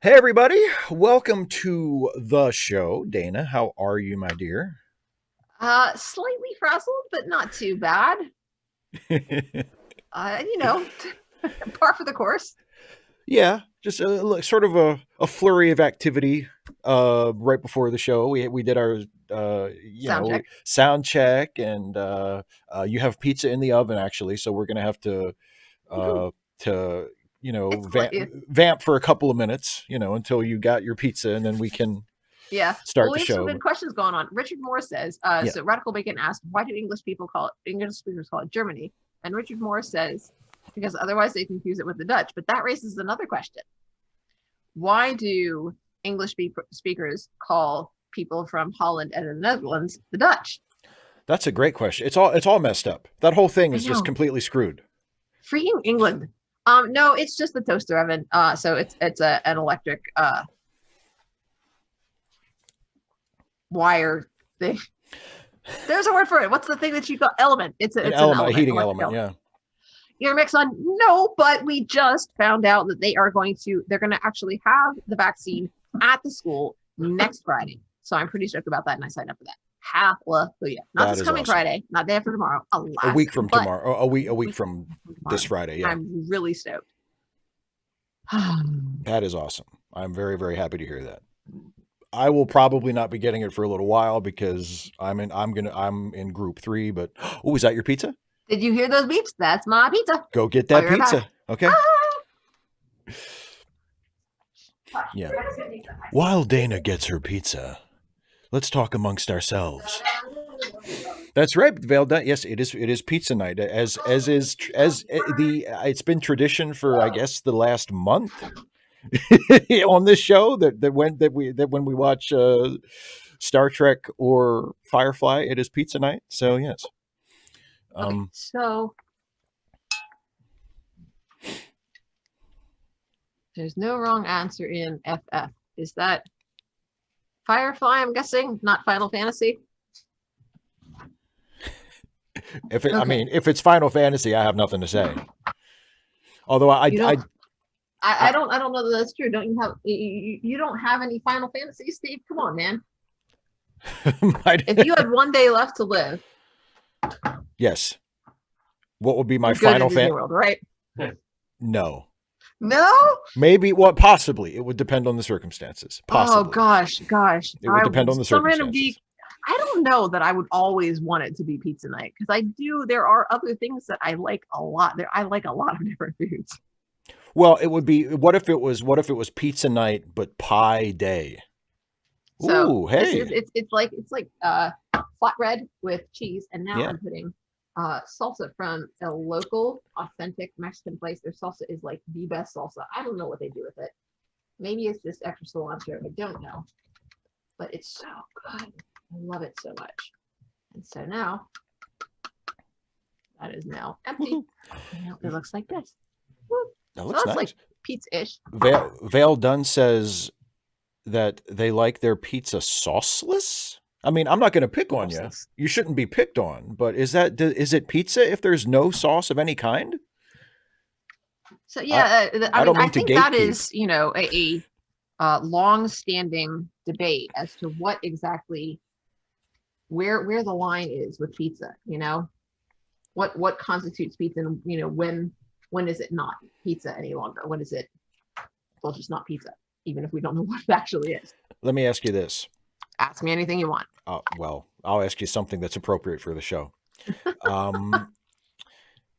Hey, everybody. Welcome to the show. Dana, how are you, my dear? Slightly frazzled, but not too bad. You know, par for the course. Yeah, just sort of a flurry of activity right before the show. We did our, Sound check. sound check, and you have pizza in the oven, actually, so we're going to have Woohoo. uh, to, It's vamp for a couple of minutes, until you got your pizza, and then we can yeah. Well, start the we have some show. good But questions going on. Richard Moore says, yeah, so Radical Bacon asked, why do English speakers call it Germany? And Richard Moore says, because otherwise they confuse it with the Dutch. But that raises another question. Why do speakers call people from Holland and the Netherlands the Dutch? that's a great question. It's all messed up. That whole thing I is just know. completely screwed. Freaking England. No, it's just the toaster oven. So it's an electric wire thing. There's a word for it. What's the thing that you call element? An It's an element, a element, heating electric element. element. Yeah. Your mix on no, but we just found out that they're going to actually have the vaccine at the school next Friday. So I'm pretty stoked about that, and I signed up for that. Hallelujah! Not That this is coming awesome. Friday, not day after tomorrow. A Alas, week from but tomorrow. A week week from from this tomorrow. Friday. Yeah. I'm really stoked. That is awesome. I'm very, very happy to hear that. I will probably not be getting it for a little while because I'm in group 3, but oh, is that your pizza? Did you hear those beeps? That's my pizza. Go get I'll that be right back. pizza. Okay? Yeah. While Dana gets her pizza, let's talk amongst ourselves. That's right, Vale. Yes, it is pizza night. As is as the it's been tradition for, I guess, the last month on this show that when we watch Star Trek or Firefly, it is pizza night. So yes. Okay, Um, so there's no wrong answer in FF. Is that Firefly? I'm guessing, not Final Fantasy. Okay, if it's Final Fantasy, I have nothing to say. Although you don't. I don't know that that's true. Don't you have you don't have any Final Fantasy, Steve? Come on, man. If you had one day left to live, yes. What would be my you'd go to Final Disney Fan? World, right? No. No. Maybe. Well, possibly. It would depend on the circumstances. Oh Possibly. gosh. It would depend on the Some random circumstances. geek. I don't know that I would always want it to be pizza night because I do. There are other things that I like a lot. I like a lot of different foods. Well, it would be. What if it was pizza night but pie day? So Ooh, this is hey, it's like flatbread with cheese, and now yeah. I'm putting salsa from a local authentic Mexican place. Their salsa is like the best salsa. I don't know what they do with it. Maybe it's just extra cilantro. I don't know, but it's so good. I love it so much. And so now that is now empty. Woohoo. Now it looks like this. That So looks that's nice. like pizza-ish. Vale Dunn says that they like their pizza sauceless. I mean, I'm not going to pick on you. Sauces. You shouldn't be picked on, but is it pizza if there's no sauce of any kind? So I yeah, I I mean, don't I mean to think that gatekeep. is, a long-standing debate as to what exactly where the line is with pizza. What constitutes pizza, and when is it not pizza any longer? When is it well just not pizza, even if we don't know what it actually is? Let me ask you this. Ask me anything you want. Well, I'll ask you something that's appropriate for the show. Um,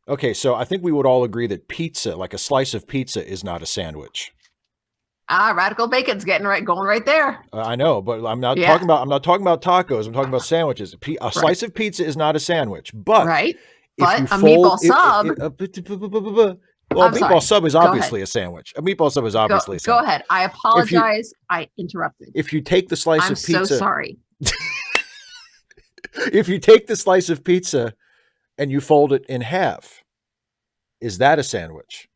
okay, so I think we would all agree that pizza, like a slice of pizza, is not a sandwich. Radical bacon's getting right going right there. I know, but Yeah, I'm not talking about tacos. I'm talking about sandwiches. A right, slice of pizza is not a sandwich, but right. if But you a meatball fold sub. well, a I'm meatball sorry. sub is Go ahead. obviously a sandwich. A meatball sub is Go obviously a go sandwich. ahead. I If you apologize. I interrupted. if you take the slice I'm of so pizza, sorry. if you take the slice of pizza and you fold it in half, is that a sandwich?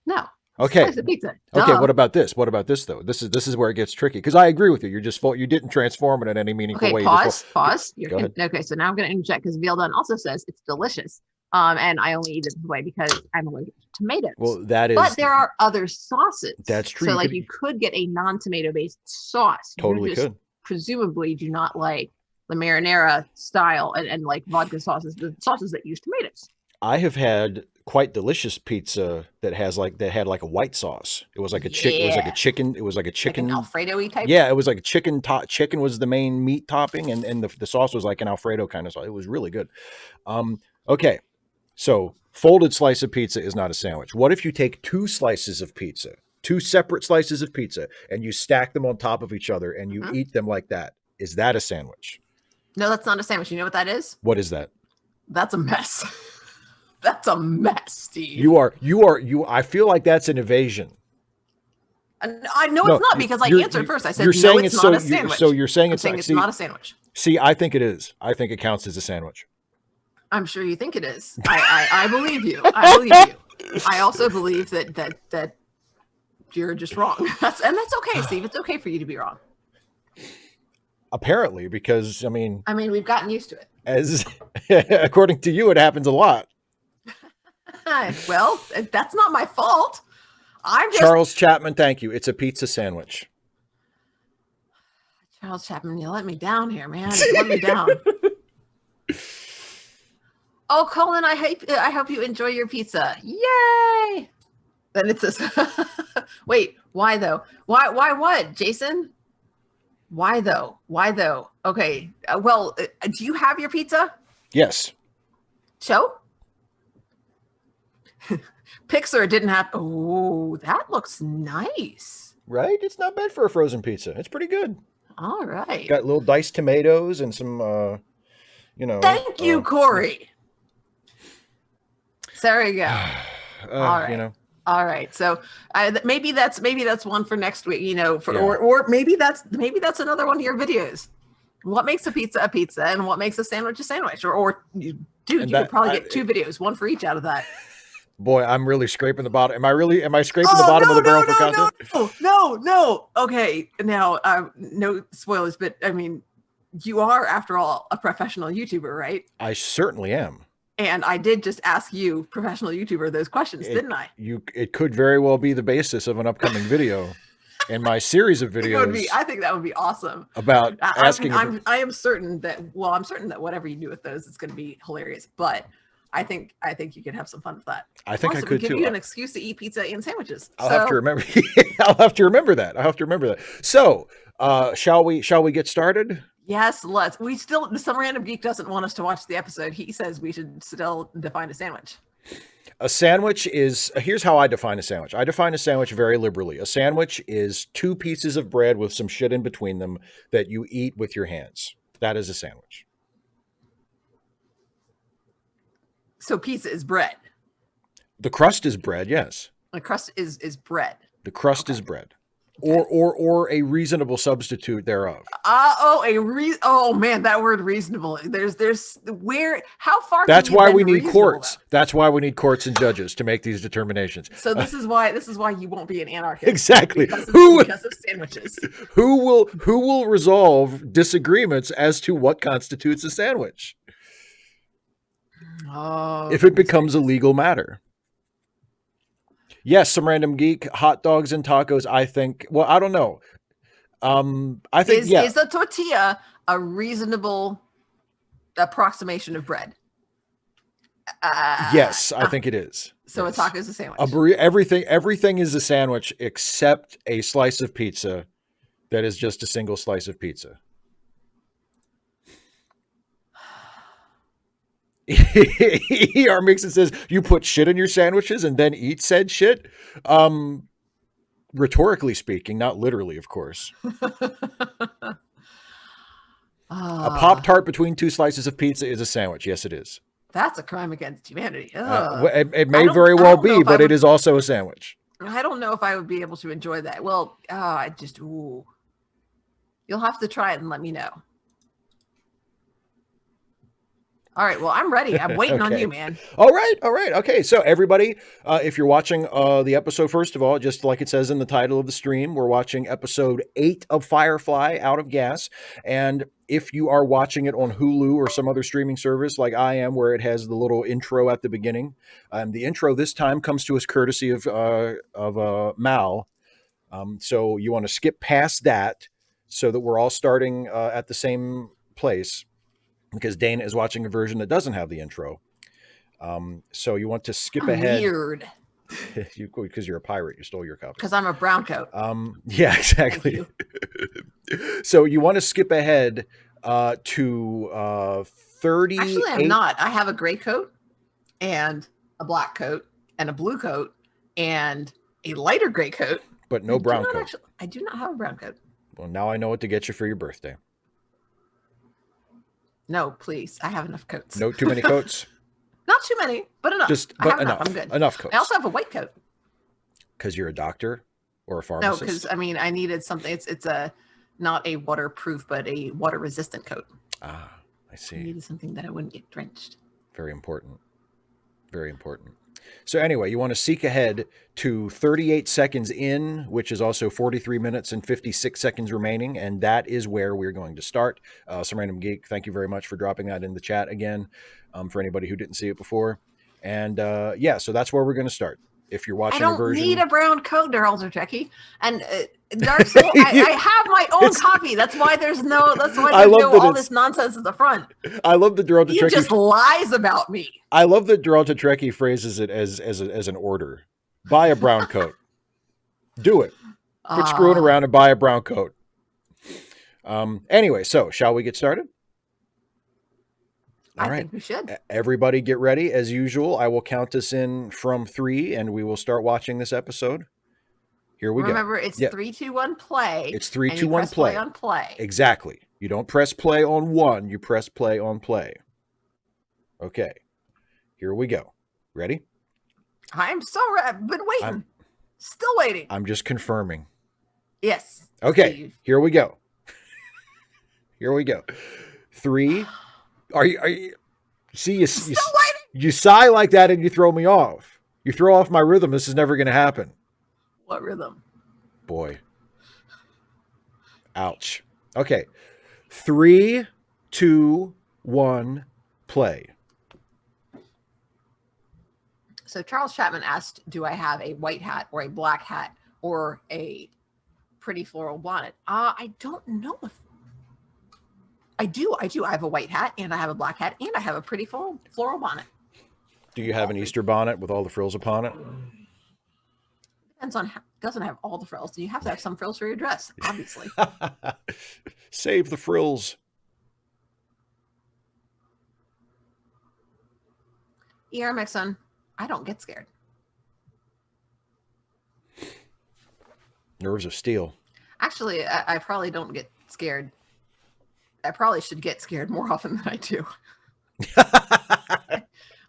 No, it's a Okay. slice of pizza. Okay, Duh. what about this? What about this though? This is where it gets tricky because I agree with you. You didn't transform it in any meaningful Okay, way. pause. Pause. Go ahead. Okay, so now I'm going to interject because Veil Dunn also says it's delicious. And I only eat it this way because I'm allergic to tomatoes. Well, but there are other sauces. That's true. So like you could get a non-tomato based sauce. Totally you just could. presumably do not like the marinara style and like vodka sauces, the sauces that use tomatoes. I have had quite delicious pizza that had like a white sauce. It was like a chicken. It was like a chicken. It was like a chicken like an Alfredo-y type. Yeah, it was like a chicken. Chicken was the main meat topping, and the sauce was like an Alfredo kind of sauce. It was really good. Okay, so folded slice of pizza is not a sandwich. What if you take two slices of pizza, two separate slices of pizza, and you stack them on top of each other and you eat them like that? Is that a sandwich? No, that's not a sandwich. You know what that is? What is that? That's a mess. That's a mess, Steve. I feel like that's an evasion. I know it's not because I answered first. I said no, it's not a sandwich. So you're saying it's not a sandwich. See, I think it is. I think it counts as a sandwich. I'm sure you think it is. I believe you. I believe you. I also believe that you're just wrong. That's okay, Steve. It's okay for you to be wrong. Apparently, because I mean, we've gotten used to it. As according to you, it happens a lot. Well, that's not my fault. Charles Chapman, thank you. It's a pizza sandwich. Charles Chapman, you let me down here, man. You let me down. Oh, Colin, I hope you enjoy your pizza. Yay! Then it says, wait, why though? Why what, Jason? Why though? Why though? Okay. Well, do you have your pizza? Yes. Show? Pixar didn't have. Oh, that looks nice. Right? It's not bad for a frozen pizza. It's pretty good. All right. Got little diced tomatoes and some, Thank you, Corey. So there you go. All right. All right. So maybe that's one for next week. Or maybe that's another one of your videos. What makes a pizza, and what makes a sandwich a sandwich? You could probably get two videos, one for each out of that. Boy, I'm really scraping the bottom. Am I scraping the bottom of the barrel for content? No. Okay. Now, no spoilers, but you are, after all, a professional YouTuber, right? I certainly am. And I did just ask you, professional YouTuber, those questions, didn't I? It could very well be the basis of an upcoming video. In my series of videos, I think that would be awesome. About asking. I'm certain that whatever you do with those, it's going to be hilarious. But I think you could have some fun with that. I think I could too. Give you an excuse to eat pizza and sandwiches. I'll have to remember. I'll have to remember that. So, shall we get started? Yes, let's. Some random geek doesn't want us to watch the episode. He says we should still define a sandwich. A sandwich is, here's how I define a sandwich. I define a sandwich very liberally. A sandwich is two pieces of bread with some shit in between them that you eat with your hands. That is a sandwich. So pizza is bread. The crust is bread, yes. The crust is bread. The crust is bread. Okay. Or a reasonable substitute thereof. Oh man, that word reasonable. How far? That's why we need courts. Though? That's why we need courts and judges to make these determinations. So this is why you won't be an anarchist. Exactly. Because of sandwiches. Who will resolve disagreements as to what constitutes a sandwich? Oh, if it becomes a legal matter. Yes, some random geek, hot dogs and tacos, I think. Well, I don't know. I think, is a tortilla a reasonable approximation of bread? Yes, I think it is. So yes. A taco is a sandwich. Everything is a sandwich except a slice of pizza that is just a single slice of pizza. ER Mixon says, you put shit in your sandwiches and then eat said shit? Rhetorically speaking, not literally, of course. A Pop-Tart between two slices of pizza is a sandwich. Yes, it is. That's a crime against humanity. It may very well be, but it is also a sandwich. I don't know if I would be able to enjoy that. Well, you'll have to try it and let me know. All right. Well, I'm ready. I'm waiting on Okay. you, man. All right. All right. Okay. So, everybody, if you're watching the episode, first of all, just like it says in the title of the stream, we're watching episode 8 of Firefly, Out of Gas. And if you are watching it on Hulu or some other streaming service like I am, where it has the little intro at the beginning, the intro this time comes to us courtesy of Mal. So, you want to skip past that so that we're all starting at the same place, because Dana is watching a version that doesn't have the intro. So you want to skip I'm ahead. weird. Because you're a pirate, you stole your copy. Because I'm a brown coat. Yeah, exactly. So you want to skip ahead to 30. Actually, I'm not. I have a gray coat and a black coat and a blue coat and a lighter gray coat. But no brown coat. I do not have a brown coat. Well, now I know what to get you for your birthday. No, please. I have enough coats. No too many coats? Not too many, but enough. But enough. I'm good. Enough coats. I also have a white coat. Because you're a doctor or a pharmacist? No, because I needed something. It's a not a waterproof, but a water resistant coat. Ah, I see. I needed something that I wouldn't get drenched. Very important. Very important. So anyway, you want to seek ahead to 38 seconds in, which is also 43 minutes and 56 seconds remaining, and that is where we're going to start. Some Random Geek, thank you very much for dropping that in the chat again, for anybody who didn't see it before. And yeah, so that's where we're going to start. If you're watching a version... I don't need a brown coat, Darrell Jackie. And Dark Soul, I have my own copy. That's why there's all this nonsense at the front. I love the Darrell Trekkie. He just lies about me. I love that Darrell Trekkie phrases it as an order. Buy a brown coat. Do it. Quit screwing around and buy a brown coat. Anyway, so shall we get started? All right. I think we should. Everybody get ready. As usual, I will count us in from 3 and we will start watching this episode. Here we go. Remember, it's 3, 2, 1, play. It's 3, 2, 1, play. Play on play. Exactly. You don't press play on 1. You press play on play. Okay. Here we go. Ready? I'm so ready. I've been waiting. Still waiting. I'm just confirming. Yes. Okay. Steve. Here we go. Here we go. 3. Are you see you sigh like that and you throw me off. You throw off my rhythm. This is never going to happen. What rhythm? Boy. Ouch. Okay. 3, 2, 1, play. So Charles Chapman asked, do I have a white hat or a black hat or a pretty floral bonnet? I don't know if I do. I have a white hat and I have a black hat and I have a pretty floral bonnet. Do you have an Easter bonnet with all the frills upon it? Depends on how, doesn't have all the frills. You have to have some frills for your dress, obviously. Save the frills. Yeah, my son, I don't get scared. Nerves of steel. Actually, I probably don't get scared. I probably should get scared more often than I do.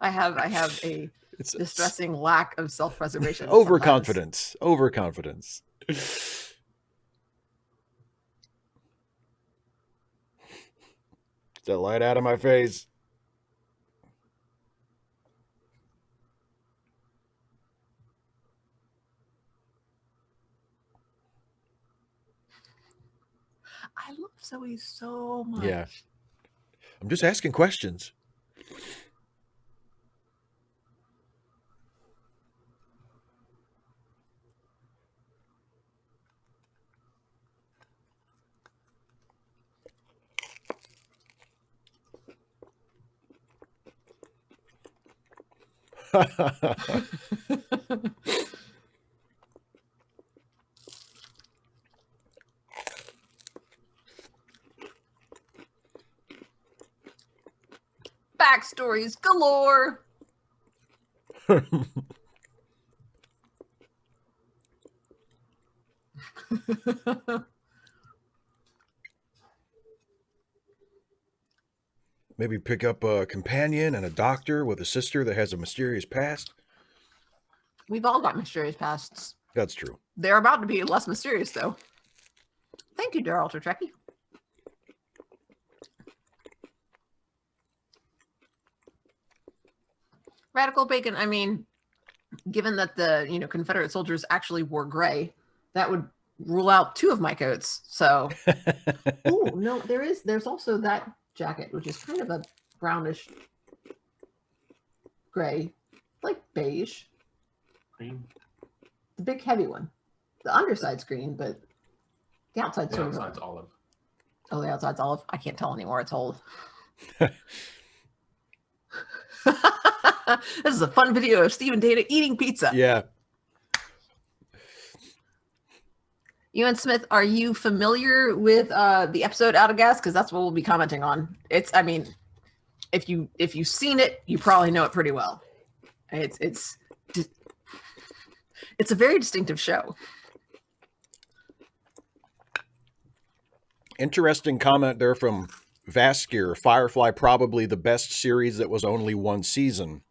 I have a distressing lack of self-preservation. Overconfidence. Overconfidence. Get that light out of my face. I love Zoe so much. Yeah. I'm just asking questions. Backstories galore. Maybe pick up a companion and a doctor with a sister that has a mysterious past. We've all got mysterious pasts. That's true. They're about to be less mysterious, though. Thank you, Darrell Trekkie. Radical bacon. I mean, given that the Confederate soldiers actually wore gray, that would rule out 2 of my coats. So, oh no, there's also that jacket, which is kind of a brownish gray, like beige. Green. The big heavy one. The underside's green, but the outside's The sort outside's of. olive. Oh, the outside's olive. I can't tell anymore. It's old. This is a fun video of Steve and Dana eating pizza. Yeah. Ewan Smith, are you familiar with the episode Out of Gas? Because that's what we'll be commenting on. I mean, if you've seen it, you probably know it pretty well. It's a very distinctive show. Interesting comment there from Vaskier. Firefly, probably the best series that was only 1 season.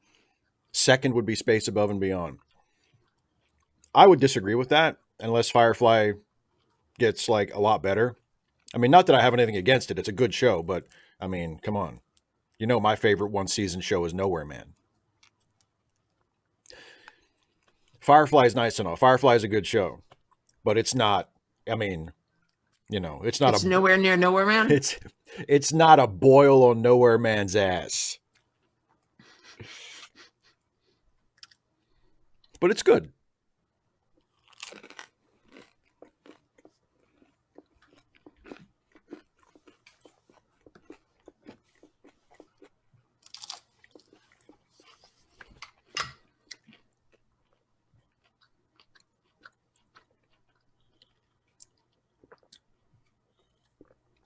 Second would be Space Above and Beyond. I would disagree with that unless Firefly gets like a lot better. I mean, not that I have anything against it. It's a good show, but I mean, come on. You know, my favorite 1 season show is Nowhere Man. Firefly is nice enough. Firefly is a good show, but it's not, I mean, it's not It's nowhere near Nowhere Man. It's not a boil on Nowhere Man's ass. But it's good.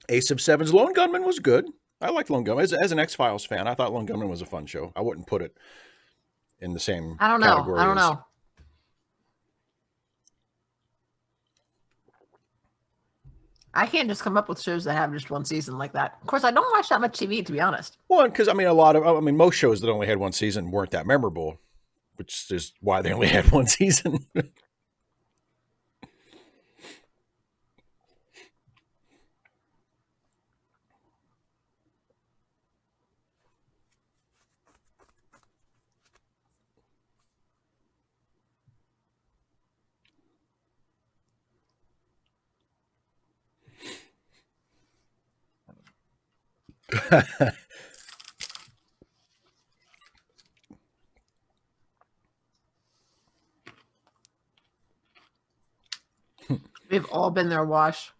Ace of Sevens, Lone Gunman was good. I liked Lone Gunman. As an X-Files fan, I thought Lone Gunman was a fun show. I wouldn't put it in the same category. I don't know. I can't just come up with shows that have just 1 season like that. Of course, I don't watch that much TV, to be honest. Well, because I mean, most shows that only had 1 season weren't that memorable, which is why they only had 1 season. We've all been there, Wash.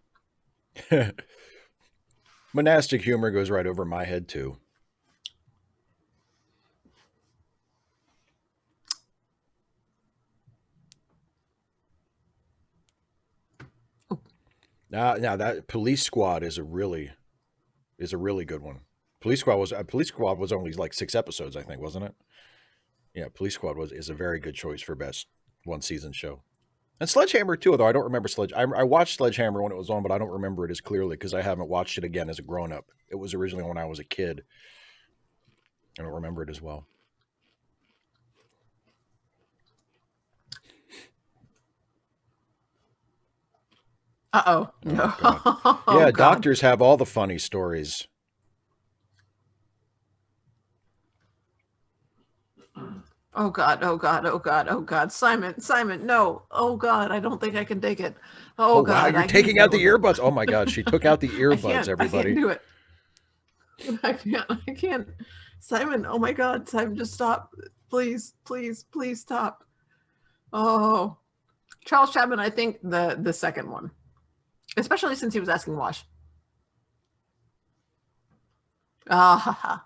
Monastic humor goes right over my head, too. Now that Police Squad is a really good one. Police Squad was only like 6 episodes, I think, wasn't it? Yeah, Police Squad is a very good choice for best 1 season show. And Sledgehammer too, although I don't remember I watched Sledgehammer when it was on, but I don't remember it as clearly because I haven't watched it again as a grown up. It was originally when I was a kid. I don't remember it as well. Uh-oh. No. Yeah, God. Doctors have all the funny stories. Oh God, oh God, oh God, oh God. Simon, no. Oh God, I don't think I can take it. Oh God. Wow, you're taking out the earbuds. Oh my God, she took out the earbuds, everybody. I can't do it. I can't. Simon, oh my God, Simon, just stop. Please stop. Oh. Charles Chapman, I think the second one. Especially since he was asking Wash. Ah ha ha.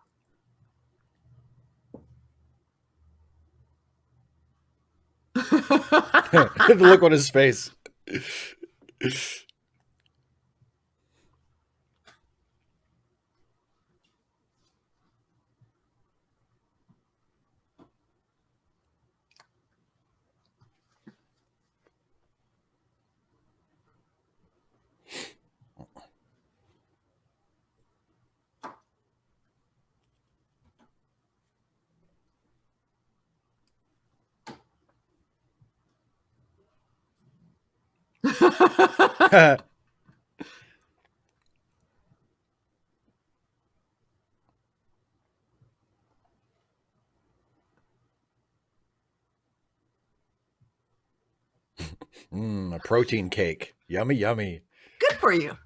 The look on his face. A protein cake. Yummy, yummy. Good for you.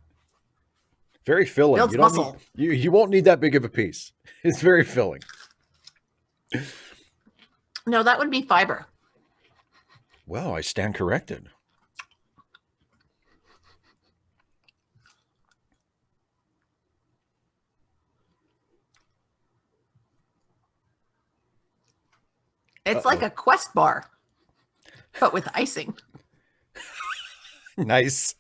Very filling. Builds You don't need muscle. you won't need that big of a piece. It's very filling. No, that would be fiber. Well, I stand corrected. It's like a Quest bar, but with icing. Nice.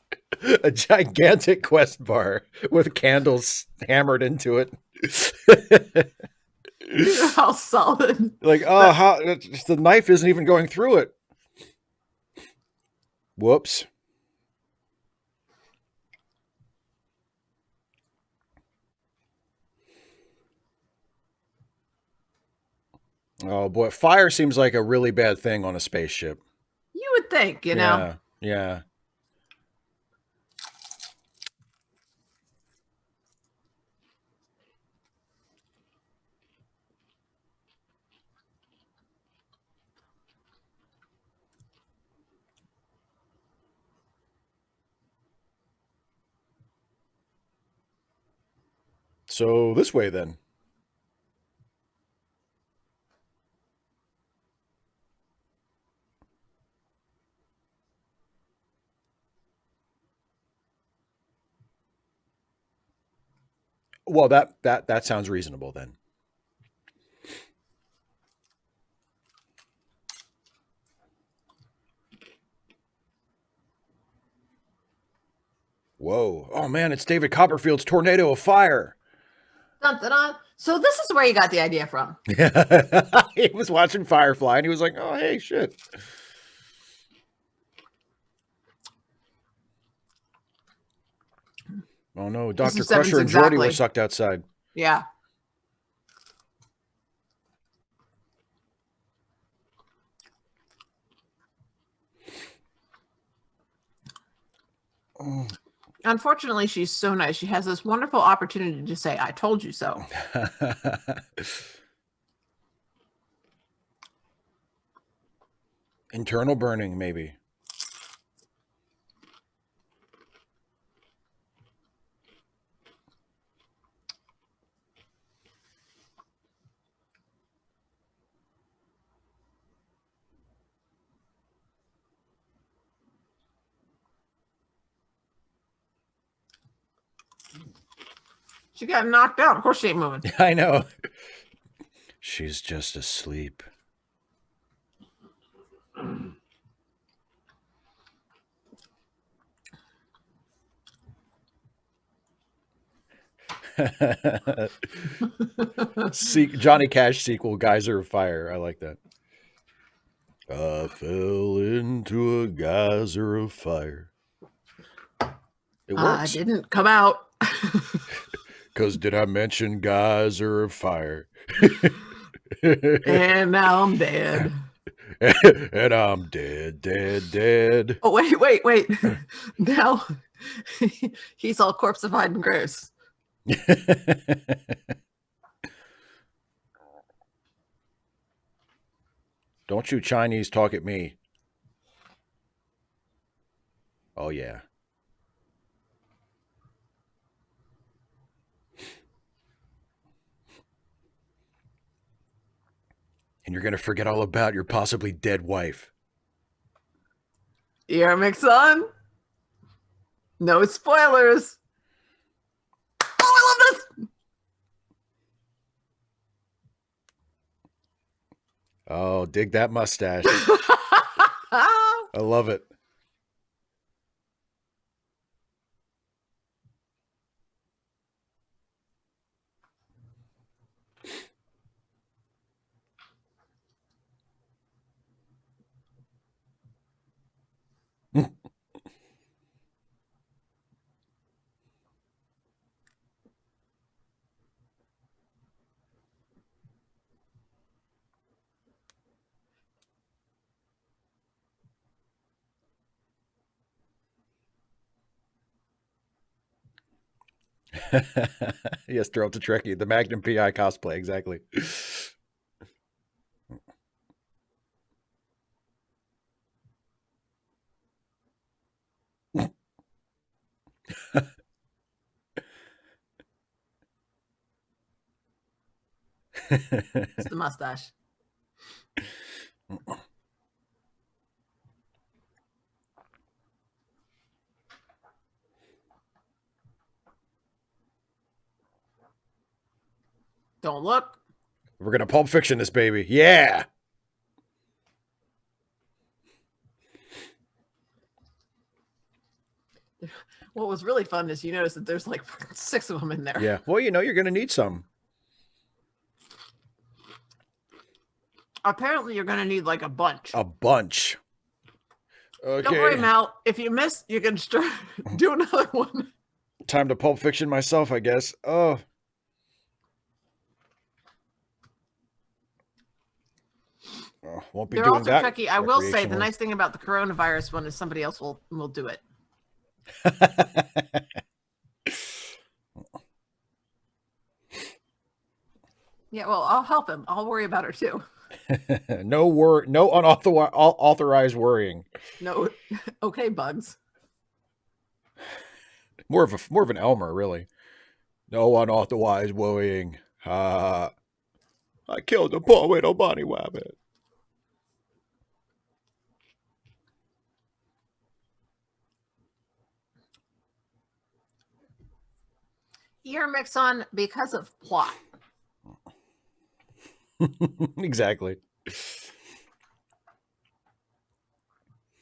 A gigantic Quest bar with candles hammered into it. How solid. Like, oh, how the knife isn't even going through it. Whoops. Oh boy, fire seems like a really bad thing on a spaceship. You would think, you know. Yeah, yeah. So this way then. Well, that sounds reasonable then. Whoa. Oh man, it's David Copperfield's Tornado of Fire. Dun, dun, dun. So this is where you got the idea from. He was watching Firefly and he was like, "Oh, hey, shit." Oh no, Dr. Crusher and Jordy were sucked outside. Yeah. Oh. Unfortunately, she's so nice. She has this wonderful opportunity to say, I told you so. Internal burning, maybe. She got knocked out. Of course she ain't moving. I know. She's just asleep. Johnny Cash sequel, Geyser of Fire. I like that. I fell into a geyser of fire. It works. I didn't come out. Because did I mention geyser of fire? And now I'm dead. And I'm dead, dead, dead. Oh, wait. Now he's all corpseified and gross. Don't you Chinese talk at me. Oh, yeah. And you're going to forget all about your possibly dead wife. You hear me, son? No spoilers. Oh, I love this. Oh, dig that mustache. I love it. Yes, throw up to Trekkie. The Magnum PI cosplay, exactly. It's the mustache. Don't look. We're gonna Pulp Fiction this baby. Yeah. What was really fun is you notice that there's like 6 of them in there. Yeah. Well, you're gonna need some. Apparently, you're gonna need like a bunch. A bunch. Okay. Don't worry, Mal. If you miss, you can start do another one. Time to Pulp Fiction myself, I guess. Oh. Won't be They're doing also that. tricky. I will say the recreationally. nice thing about the coronavirus one is somebody else will do it. Yeah, well, I'll help him. I'll worry about her too. No unauthorized worrying. No, okay, Bugs. More of an Elmer, really. No unauthorized worrying. I killed the poor little bunny rabbit. Ear mix on because of plot. Exactly.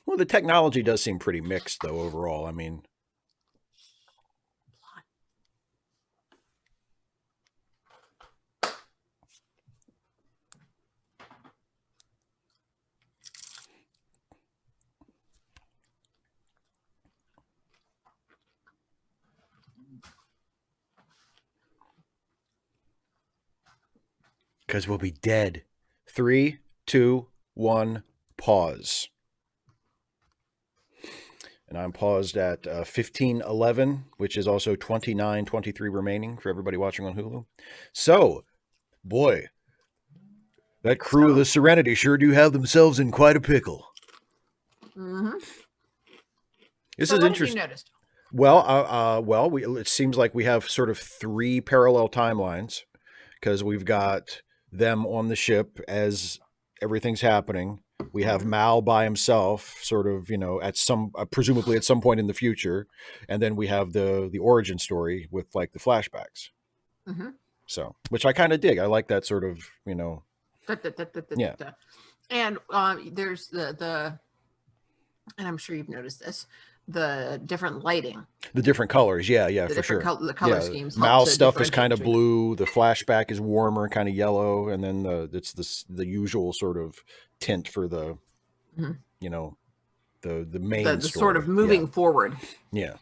Well, the technology does seem pretty mixed, though, overall. I mean, because we'll be dead. 3, 2, 1, pause. And I'm paused at 15:11, which is also 29:23 remaining for everybody watching on Hulu. So, boy, that crew of the Serenity sure do have themselves in quite a pickle. Mm-hmm. This So is what interesting. have you noticed? Well, it seems like we have sort of 3 parallel timelines because we've got them on the ship as everything's happening. We have Mal by himself, sort of, at some presumably at some point in the future, and then we have the origin story with like the flashbacks. Mm-hmm. So, which I kind of dig. I like that sort of, Yeah. And there's the, and I'm sure you've noticed this, the different lighting, the different colors. Yeah, the for sure. the color schemes. help Mal's to stuff is differentiate kind of between blue. The flashback is warmer, kind of yellow, and then it's the usual sort of tint for the, Mhm. the main the story. sort of moving forward. Yeah,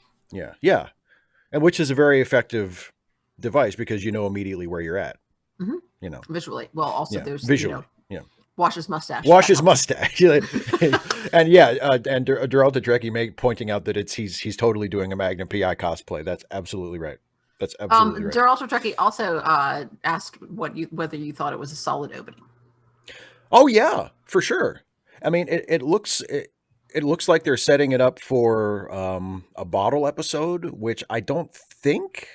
and which is a very effective device because you know immediately where you're at. Mhm. Visually. Well, also there's visually. Wash his mustache. Wash his mustache. And and Duralta Trekkie pointing out that he's totally doing a Magnum PI cosplay. That's absolutely right. That's absolutely right. Duralta Trekkie also asked whether you thought it was a solid opening. Oh yeah, for sure. I mean, it looks like they're setting it up for a bottle episode, which I don't think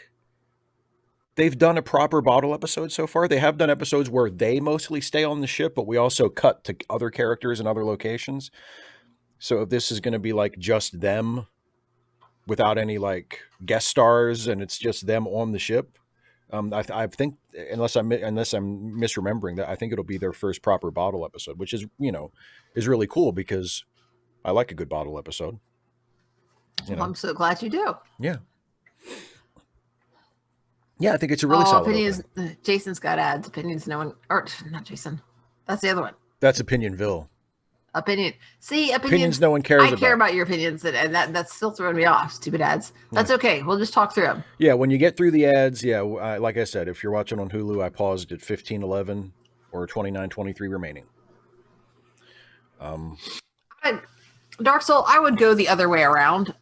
they've done a proper bottle episode so far. They have done episodes where they mostly stay on the ship, but we also cut to other characters in other locations. So if this is going to be like just them without any like guest stars and it's just them on the ship, I think unless I'm misremembering that, I think it'll be their first proper bottle episode, which is is really cool because I like a good bottle episode. Well, I'm so glad you do. Yeah. Yeah, I think it's a really solid opinions. Opening. Jason's got ads. Opinions no one, or not Jason. That's the other one. That's Opinionville. Opinion. See, opinions no one cares about. I care about your opinions, and that's still throwing me off. Stupid ads. That's okay. We'll just talk through them. Yeah, when you get through the ads, like I said, if you're watching on Hulu, I paused at 15:11 or 29:23 remaining. Dark Soul, I would go the other way around.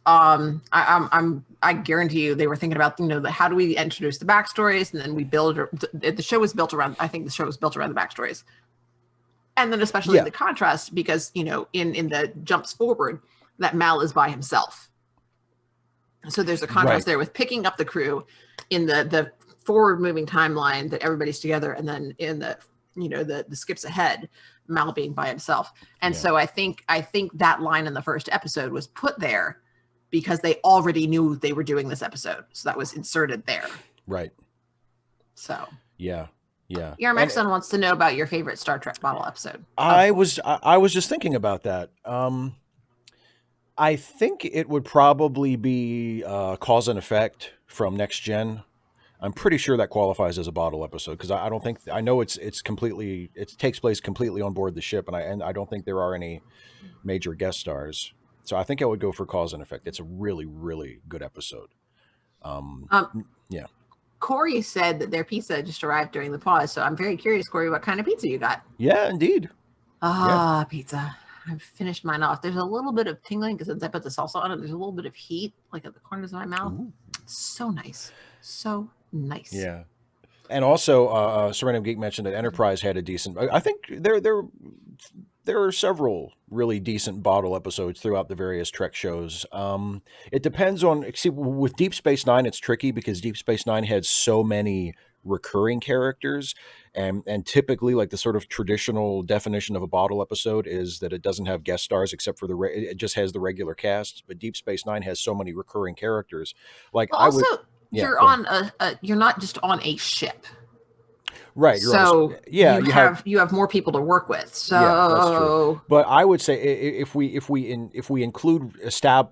I guarantee you they were thinking about how do we introduce the backstories, and then we build. The show was built around. I think the show was built around the backstories, and then especially the contrast because in the jumps forward that Mal is by himself. So there's a contrast Right. there with picking up the crew in the forward moving timeline that everybody's together, and then in the the skips ahead, Mal being by himself. And Yeah. so I think that line in the first episode was put there because they already knew they were doing this episode, so that was inserted there. Right. So Yeah. Yeah. your And Maxon wants to know about your favorite Star Trek bottle episode. Of I course. was I was just thinking about that. I think it would probably be Cause and Effect from Next Gen. I'm pretty sure that qualifies as a bottle episode because I don't think I know it's completely it takes place completely on board the ship, and I don't think there are any major guest stars. So I think I would go for Cause and Effect. It's a really really good episode. Um, Um, yeah, Corey said that their pizza just arrived during the pause, so I'm very curious, Corey, what kind of pizza you got? yeah, indeed. Yeah, Ah, pizza. I've finished mine off. There's a little bit of tingling because since I put the salsa on it, there's a little bit of heat, like at the corners of my mouth. ooh, So nice. So nice. yeah. And also, Serena Geek mentioned that Enterprise had a decent. I think there are several really decent bottle episodes throughout the various Trek shows. It depends on. See, with Deep Space Nine, it's tricky because Deep Space Nine had so many recurring characters, and typically, like the sort of traditional definition of a bottle episode is that it doesn't have guest stars except for it just has the regular cast. But Deep Space Nine has so many recurring characters. Like Well, I would, also, yeah, you're go ahead. on you're not just on a ship. Right, you're on So yeah, you have more people to work with. yeah, that's true. So But I would say if we include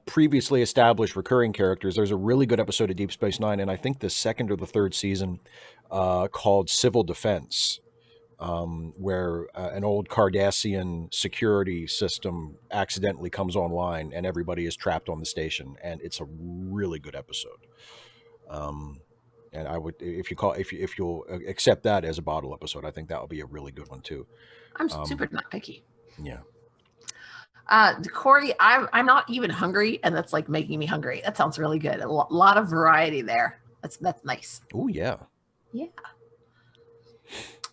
previously established recurring characters, there's a really good episode of Deep Space Nine, and I think the second or the third season, called Civil Defense, where an old Cardassian security system accidentally comes online, and everybody is trapped on the station, and it's a really good episode. Um, and I would, if you'll accept that as a bottle episode, I think that would be a really good one too. I'm Um, super not picky. yeah. Corey, I'm not even hungry, and that's like making me hungry. That sounds really good. A lot of variety there. That's nice. Oh yeah. Yeah.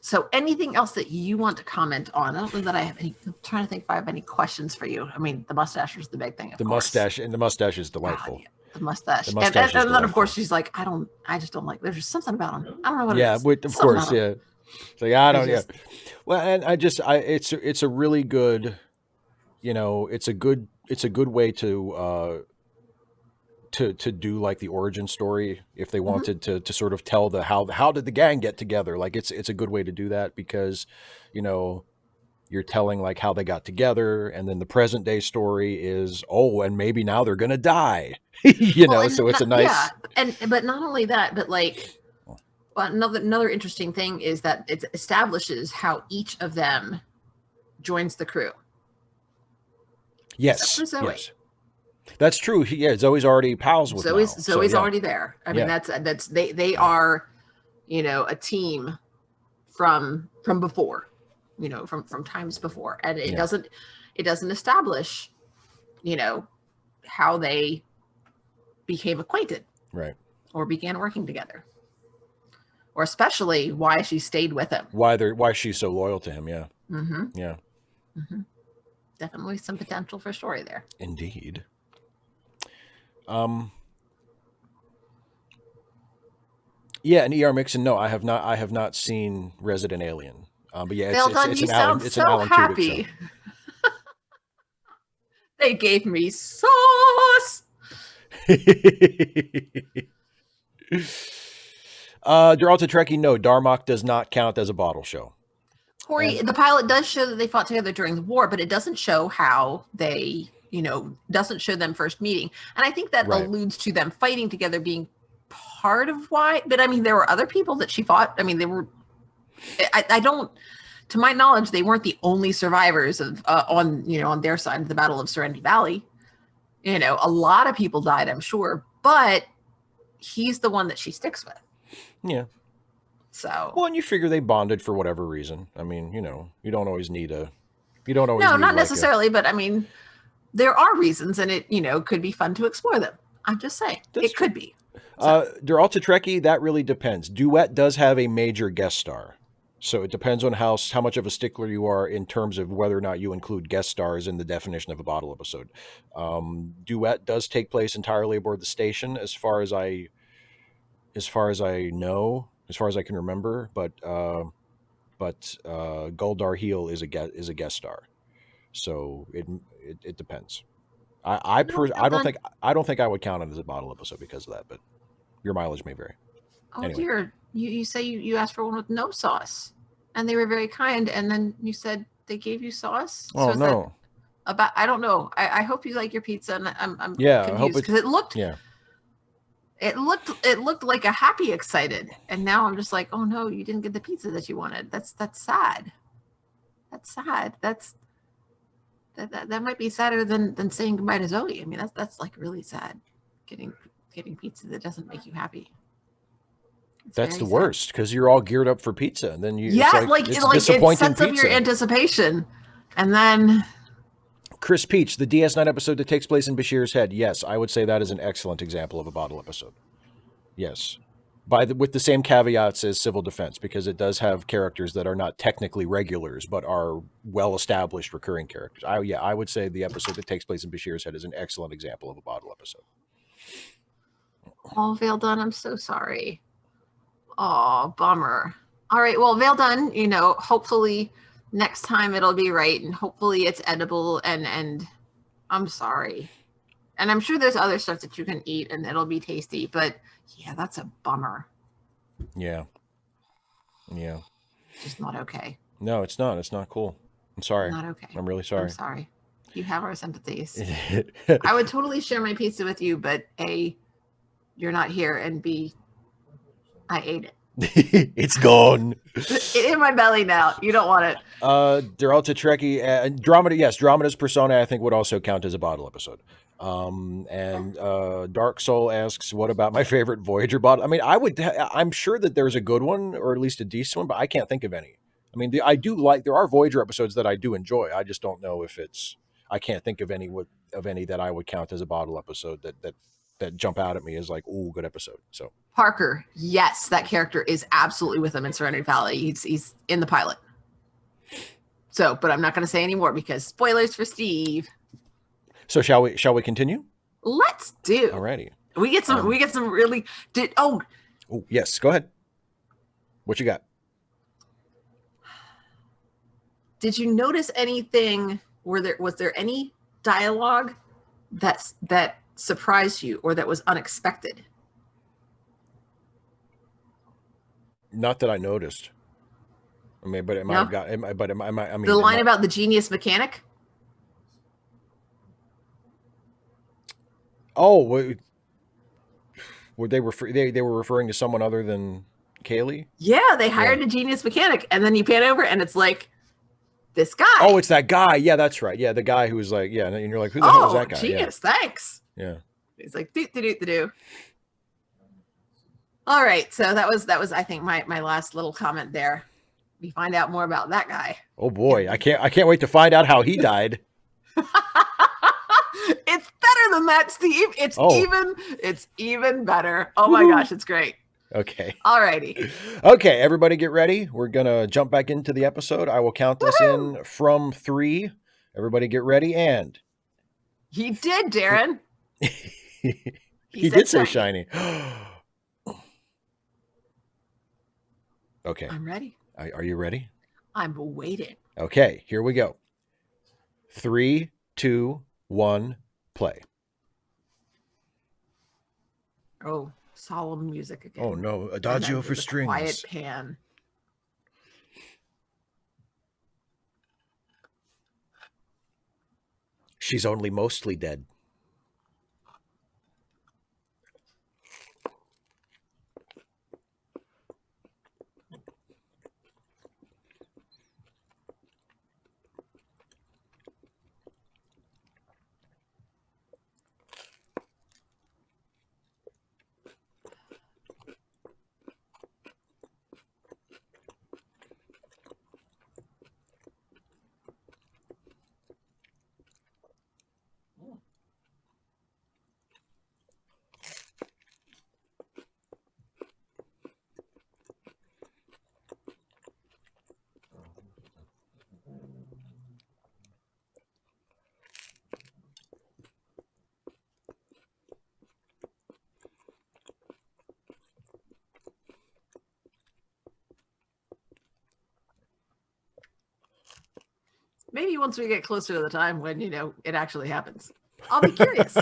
So anything else that you want to comment on? I don't know that I have any. I'm trying to think if I have any questions for you. I mean, the mustache was the big thing, of The course. mustache is God, delightful. yeah, the mustache. The mustache is And then of delightful. course she's like, I just don't like. There's just something about him. I don't know what Yeah, it is. of Something course, about him. yeah. So yeah, I It's don't. Yeah. just Well, and it's a really good. It's a good way to do like the origin story if they mhm. wanted to sort of tell the how did the gang get together. Like it's a good way to do that because you know you're telling like how they got together, and then the present day story is, oh, and maybe now they're gonna die. Well, and So it's a yeah, nice. and but not only that, but like another interesting thing is that it establishes how each of them joins the crew. Except Yes, for Zoe. yes, that's true. Yeah, Zoe's already pals with Mal. Zoe's So yeah, already there. I mean, yeah, that's they are, a team from before, from times before, and yeah, it doesn't establish, how they became acquainted right. or began working together, or especially why she stayed with him. Why she's so loyal to him? Yeah, Mm-hmm. yeah, Mm-hmm. Definitely some potential for story there. indeed. Um, yeah, and ER Mixon. No, I have not. I have not seen Resident Alien. But yeah, Well done. it's You an Alan sound it's so an Alan Tudyk show. happy. They gave me sauce. Deralta Trekkie, no, Darmok does not count as a bottle show. Corey, And the pilot does show that they fought together during the war, but it doesn't show how they, doesn't show them first meeting. And I think that right, alludes to them fighting together being part of why. But I mean, there were other people that she fought. I mean, they were. I don't. To my knowledge, they weren't the only survivors of on their side of the Battle of Serenity Valley. A lot of people died, I'm sure, but he's the one that she sticks with. yeah. So Well, and you figure they bonded for whatever reason. I mean, you don't always need a. You don't always no, need not like necessarily, but I mean, there are reasons, and it could be fun to explore them. I'm just saying That's it could be. Deralta Trekkie, that really depends. Duet does have a major guest star. So it depends on how much of a stickler you are in terms of whether or not you include guest stars in the definition of a bottle episode. Duet does take place entirely aboard the station, as far as I know, as far as I can remember. But Goldar Heel is a guest star. So it depends. I don't Done. think I don't think I would count it as a bottle episode because of that, but your mileage may vary. Oh Anyway, dear, you say you asked for one with no sauce, and they were very kind, and then you said they gave you sauce. So oh is that no, about? I don't know. I hope you like your pizza, and I'm yeah, I hope confused it's because yeah. it looked like a happy excited, and now I'm just like, oh no, you didn't get the pizza that you wanted. That's sad. That's sad. That might be sadder than saying goodbye to Zoe. I mean, that's like really sad. Getting pizza that doesn't make you happy. It's That's very the sad. worst because you're all geared up for pizza, and then it's Yeah, like it's it disappointing sets up your pizza. anticipation, and then Chris Peach, the DS9 episode that takes place in Bashir's head. Yes, I would say that is an excellent example of a bottle episode. Yes, with the same caveats as Civil Defense, because it does have characters that are not technically regulars but are well-established recurring characters. I would say the episode that takes place in Bashir's head is an excellent example of a bottle episode. oh, Veil Done, I'm so sorry. Oh, bummer. All right, well, Veil Done, hopefully next time it'll be right, and hopefully it's edible. And I'm sorry, and I'm sure there's other stuff that you can eat and it'll be tasty. But yeah, that's a bummer. Yeah. It's just not okay. No, it's not. It's not cool. I'm sorry. Not okay. I'm really sorry. I'm sorry. You have our sympathies. I would totally share my pizza with you, but A, you're not here, and B, I ate it. It's gone. It's in my belly now. You don't want it. Deralta Trekkie, Andromeda. Yes, Andromeda's Persona, I think, would also count as a bottle episode. And Dark Soul asks, "What about my favorite Voyager bottle?" I mean, I'm sure that there's a good one, or at least a decent one, but I can't think of any. I mean, I do like. There are Voyager episodes that I do enjoy. I just don't know if it's. I can't think of any that I would count as a bottle episode that jump out at me as like, ooh, good episode. So Parker, yes, that character is absolutely with him in Serenity Valley. He's in the pilot. So, but I'm not going to say any more because spoilers for Steve. So shall we continue? Let's do. Alrighty. We get some really Oh, yes, go ahead. What you got? Did you notice anything? Was there any dialogue that surprised you or that was unexpected? Not that I noticed. I mean, but it might have got. I mean, the line about the genius mechanic. Oh, were they were referring to someone other than Kaylee? Yeah, they hired a genius mechanic, and then you pan over, and it's like this guy. Oh, it's that guy. Yeah, that's right. Yeah, the guy who was like, yeah, and you're like, who the hell is that guy? Genius, thanks. Yeah. He's like, do. All right, so that was I think my last little comment there. We find out more about that guy. Oh boy, I can't wait to find out how he died. It's better than that, Steve. It's even better. Oh my gosh, it's great. Okay. All righty. Okay, everybody get ready. We're going to jump back into the episode. I will count us in from 3. Everybody get ready, and... He did, Darren. he did say shiny. Okay. I'm ready. Are you ready? I'm waiting. Okay, here we go. 3, 2, 1, play. Oh, solemn music again. Oh no, Adagio for strings. Quiet pan. She's only mostly dead. Maybe once we get closer to the time when, you know, it actually happens. I'll be curious.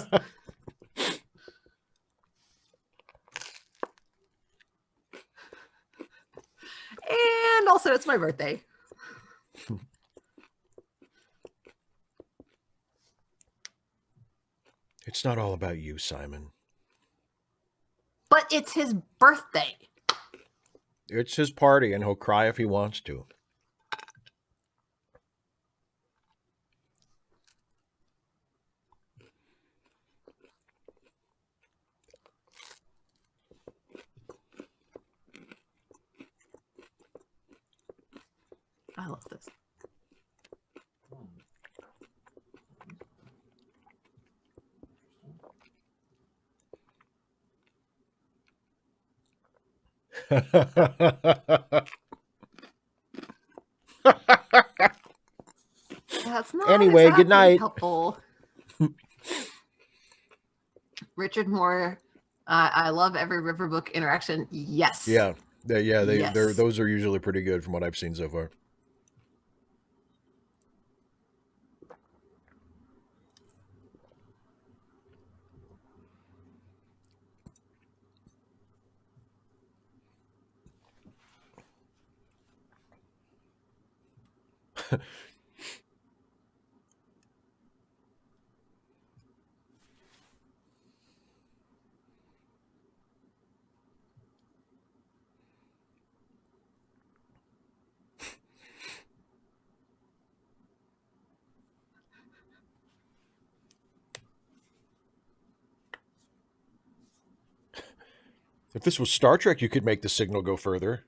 And also, it's my birthday. It's not all about you, Simon. But it's his birthday. It's his party, and he'll cry if he wants to. I love this. That's not Anyway, exactly good night. helpful. Richard Moore, I love every Riverbook interaction. Yes. Yeah, Yes. those are usually pretty good from what I've seen so far. If this was Star Trek, you could make the signal go further.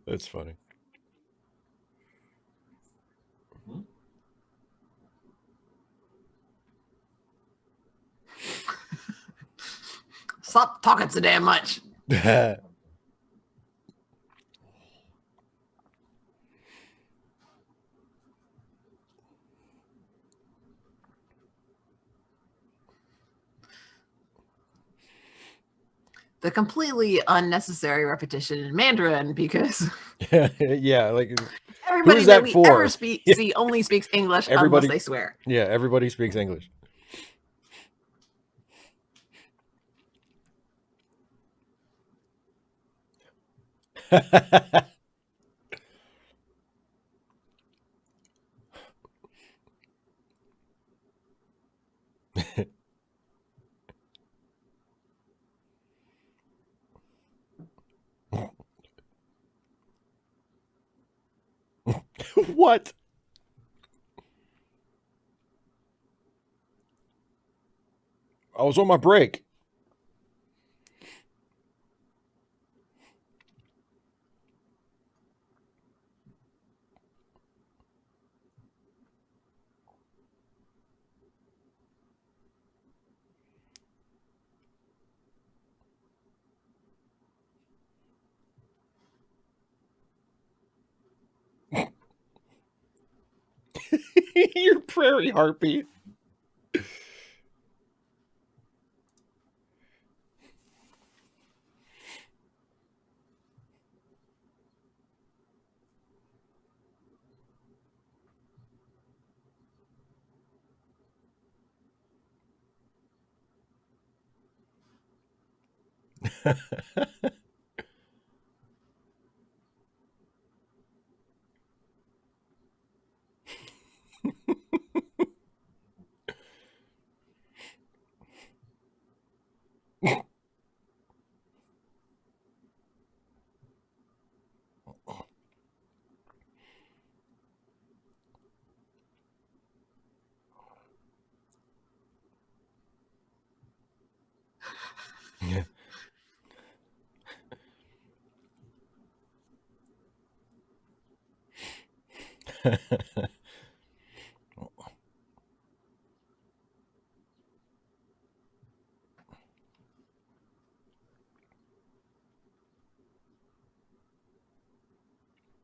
That's funny. Stop talking so damn much. The completely unnecessary repetition in Mandarin because Yeah, like everybody who's that that we for? ever see only speaks English Everybody- unless they swear. Yeah, everybody speaks English. What? I was on my break. Your prairie harpy.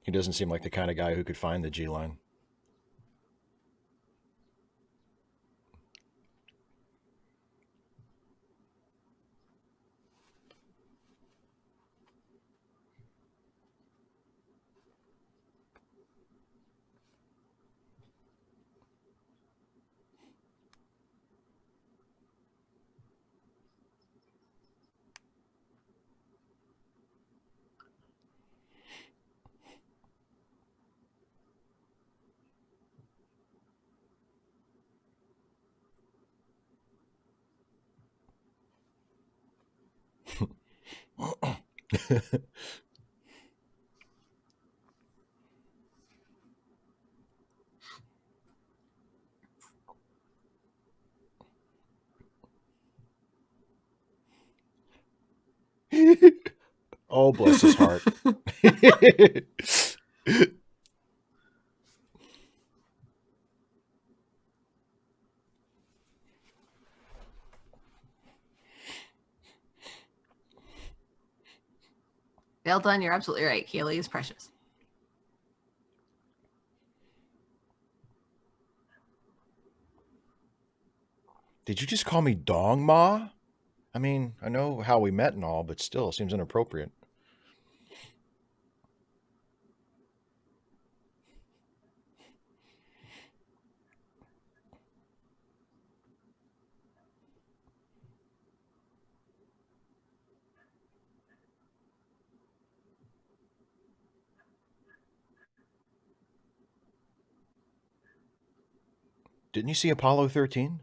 He doesn't seem like the kind of guy who could find the G line. Oh, bless his heart. Well done. You're absolutely right. Kaylee is precious. Did you just call me Dong Ma? I mean, I know how we met and all, but still, it seems inappropriate. Didn't you see Apollo 13?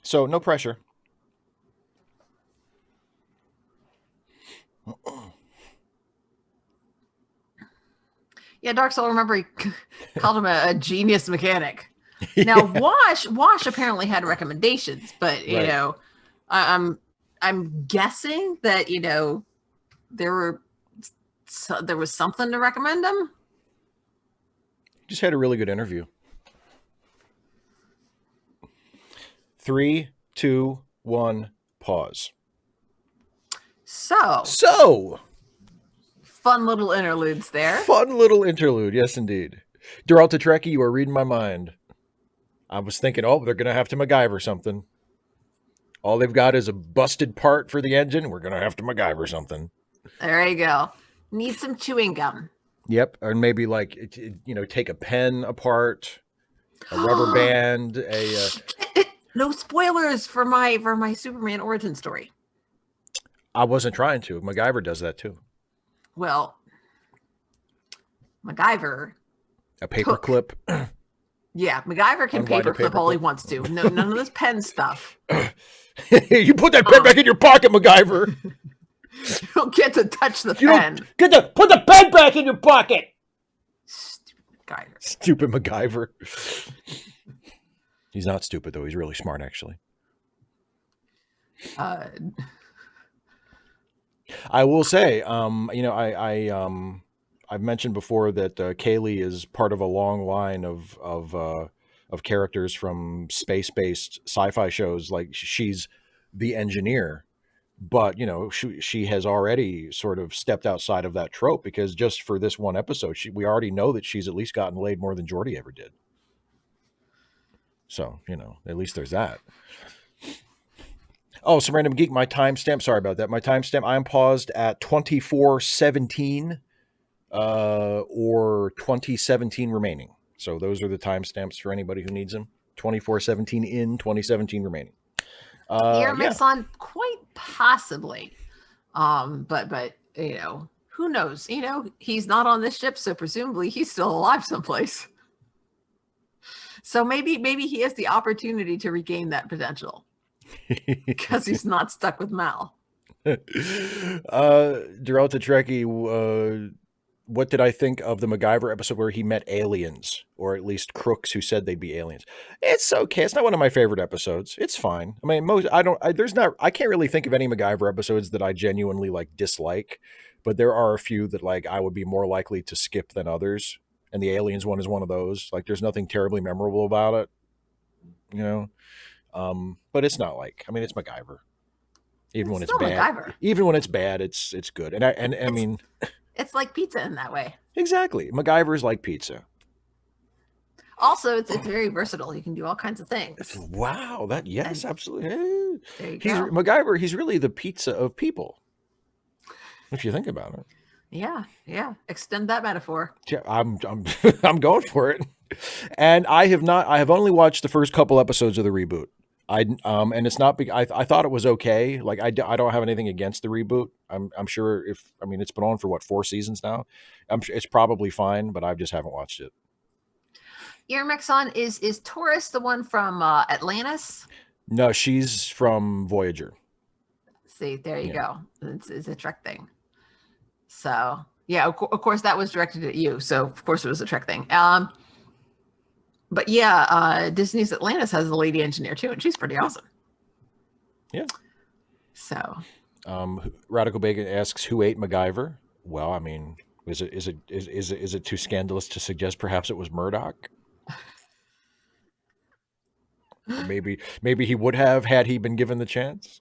So, no pressure. Yeah, Dark Soul, remember he called him a genius mechanic. Now, Wash apparently had recommendations, but you Right. know, I'm guessing that there was something to recommend him. Just had a really good interview. 3, 2, 1, pause. So fun little interludes there. Fun little interlude, yes, indeed. Duralta Trekkie, you are reading my mind. I was thinking, oh, they're going to have to MacGyver something. All they've got is a busted part for the engine. We're going to have to MacGyver something. There you go. Need some chewing gum. Yep, or maybe like take a pen apart, a rubber band, No spoilers for my Superman origin story. I wasn't trying to. MacGyver does that too. Well, MacGyver. A paperclip. Yeah, MacGyver can paperclip all he wants to. No, none of this pen stuff. You put that pen back in your pocket, MacGyver. You don't get to touch the pen. Put the pen back in your pocket. Stupid MacGyver. Stupid MacGyver. He's not stupid though. He's really smart, actually. I will say, I've mentioned before that Kaylee is part of a long line of characters from space-based sci-fi shows. Like she's the engineer, but she has already sort of stepped outside of that trope, because just for this one episode, we already know that she's at least gotten laid more than Geordi ever did. So at least there's that. Oh, some random geek. My timestamp. Sorry about that. My timestamp. I'm paused at 24:17 or 2017 remaining. So those are the timestamps for anybody who needs them. 24:17 in, 2017 remaining. Here makes on quite possibly. But who knows? He's not on this ship, so presumably he's still alive someplace. So maybe he has the opportunity to regain that potential. Because he's not stuck with Mal. Duralta Trekkie, what did I think of the MacGyver episode where he met aliens, or at least crooks who said they'd be aliens? It's okay. It's not one of my favorite episodes. It's fine. I mean, most I don't. There's not. I can't really think of any MacGyver episodes that I genuinely like dislike, but there are a few that like I would be more likely to skip than others. And the aliens one is one of those. Like, there's nothing terribly memorable about it, you know. But it's not like. I mean, it's MacGyver. Even It's when it's still bad, MacGyver. even when it's bad, it's good. And I It's mean, it's like pizza in that way. exactly. MacGyver's like pizza. Also, it's very versatile. You can do all kinds of things. Wow, that yes, And absolutely. there you He's go. MacGyver. He's really the pizza of people, if you think about it. Yeah, yeah. Extend that metaphor. Yeah, I'm I'm going for it. And I have not. I have only watched the first couple episodes of the reboot. And it's not. I thought it was okay. Like I don't have anything against the reboot. I'm sure if I mean it's been on for what 4 seasons now. I'm sure it's probably fine, but I just haven't watched it. Your Mexon is Taurus the one from Atlantis? No, she's from Voyager. See, there you Yeah. go. It's a Trek thing. So yeah, of course that was directed at you. So of course it was a Trek thing. But yeah, Disney's Atlantis has a lady engineer too, and she's pretty awesome. Yeah. So Radical Bacon asks who ate MacGyver. Well, I mean, is it too scandalous to suggest perhaps it was Murdoch? Or maybe he would have had he been given the chance.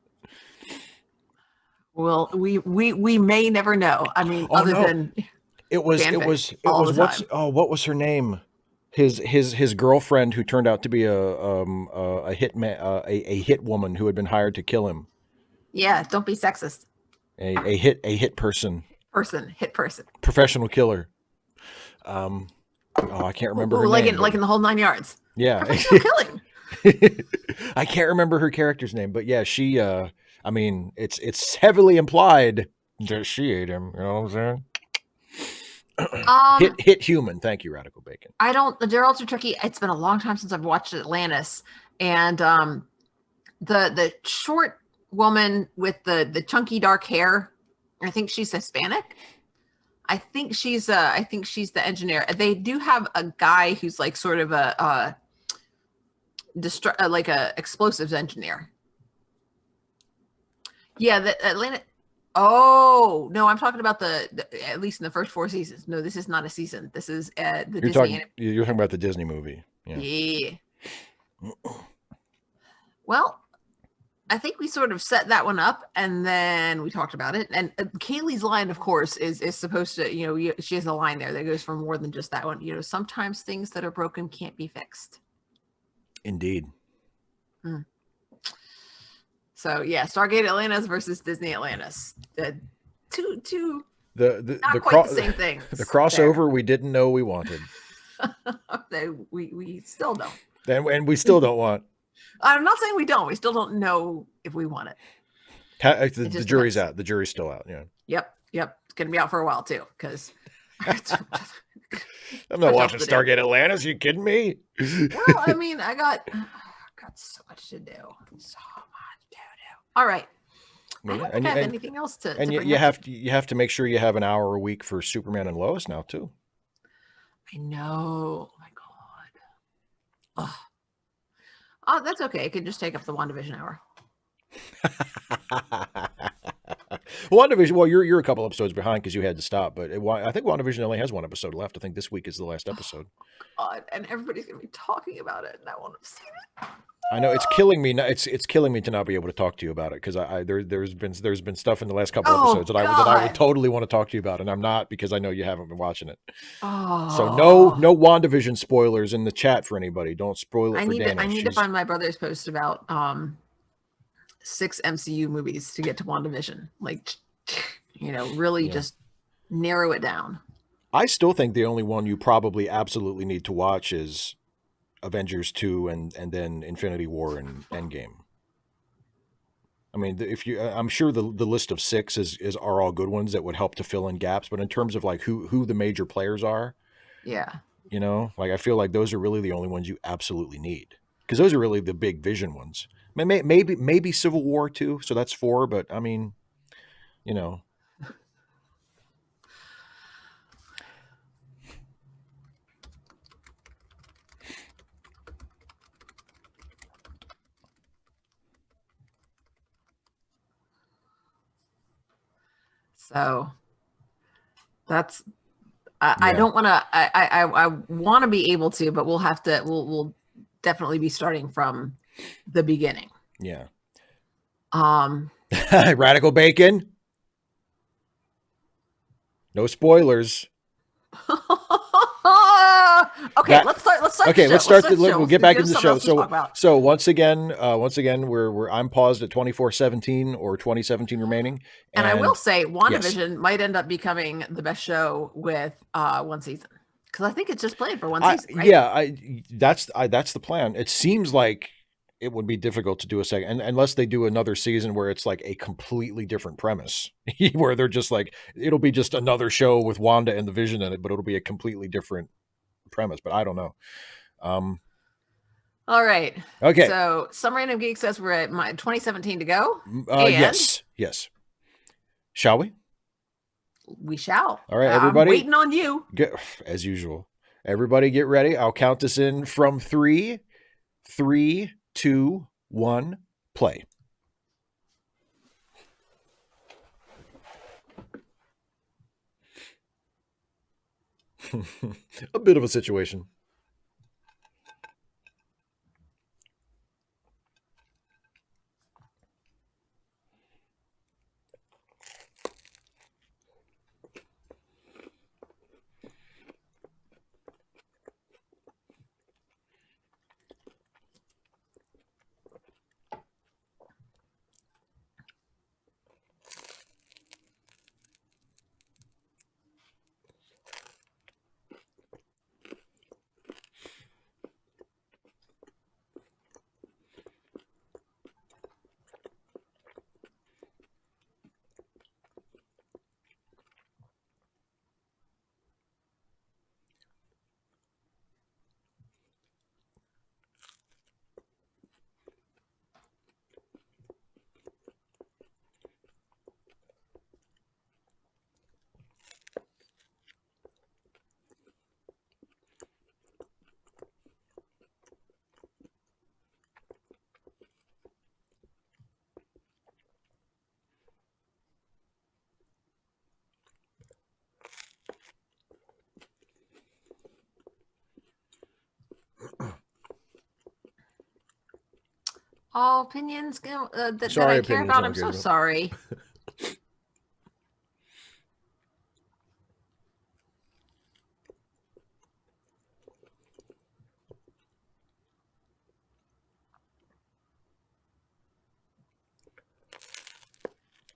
well, we may never know. I mean, Oh other no, than it was fanfic all the what's time. what was her name? His girlfriend who turned out to be a hit man, a hit woman who had been hired to kill him. Yeah, don't be sexist. A hit person, Hit person. professional killer. Oh, I can't remember her like name. in the whole 9 yards. Yeah. Professional killing. I can't remember her character's name, but yeah, she I mean, it's heavily implied that she ate him, you know what I'm saying? Hit human. Thank you, Radical Bacon. I don't. They're all too tricky. It's been a long time since I've watched Atlantis, and the short woman with the chunky dark hair. I think she's Hispanic. I think she's the engineer. They do have a guy who's like sort of a like a explosives engineer. Yeah, the Atlanta. Oh no, I'm talking about the at least in the first 4 seasons. No, this is not a season. This is the Disney. You're talking about the Disney movie. Yeah. Yeah. Well, I think we sort of set that one up, and then we talked about it. And Kaylee's line, of course, is supposed to, she has a line there that goes for more than just that one. Sometimes things that are broken can't be fixed. Indeed. So yeah, Stargate Atlantis versus Disney Atlantis. Two The quite the same thing. The crossover we didn't know we wanted. we still don't. And we still don't want. I'm not saying we don't. We still don't know if we want it. The jury's out. The jury's still out. Yeah. Yep. It's gonna be out for a while too, because I'm not watching Stargate Atlantis. Are you kidding me? Well, I mean, I got so much to do. So much to do. All right. I don't have anything else to. And you have to make sure you have an hour a week for Superman and Lois now too. I know. Oh my god. Oh, that's okay. It could just take up the WandaVision hour. WandaVision. Well, you're a couple episodes behind because you had to stop, but I think WandaVision only has one episode left. I think this week is the last episode. God, and everybody's gonna be talking about it, and I won't have seen it. I know it's killing me. It's killing me to not be able to talk to you about it because there's been stuff in the last couple episodes that I would totally want to talk to you about, and I'm not because I know you haven't been watching it. Oh. So no WandaVision spoilers in the chat for anybody. Don't spoil it for Dana. I need to find my brother's post about 6 MCU movies to get to WandaVision. Like, really just narrow it down. I still think the only one you probably absolutely need to watch is Avengers 2 and then Infinity War and Endgame. I mean, I'm sure the list of 6 are all good ones that would help to fill in gaps, but in terms of like who the major players are, yeah, like I feel like those are really the only ones you absolutely need because those are really the big Vision ones. Maybe Civil War too, so that's 4. But I mean, So that's I Yeah. don't want to. I want to be able to, but we'll have to. We'll definitely be starting from the beginning. Yeah. Um. Radical bacon. No spoilers. Okay, That let's start. Let's start the okay. show. Let's Let's start start the. the show. We'll Let's get give back us into the something show. else to talk about. So once again, we're I'm paused at 2417 or 2017 remaining. And I will And say, yes, WandaVision might end up becoming the best show with one season because I think it's just planned for one I season, right? yeah that's the plan. It seems like it would be difficult to do a second, unless they do another season where it's like a completely different premise, where they're just like it'll be just another show with Wanda and the Vision in it, but it'll be a completely different premise. But I don't know. Um, All right. okay. So some random geek says we're at 2017 to go, and Yes. Shall we? we shall. All right, I'm everybody. waiting on you. Get as usual. Everybody, get ready. I'll count us in from three, 2, 1, play. A bit of a situation. All opinions that Sorry, I care opinions about. on I'm so Gabriel. sorry.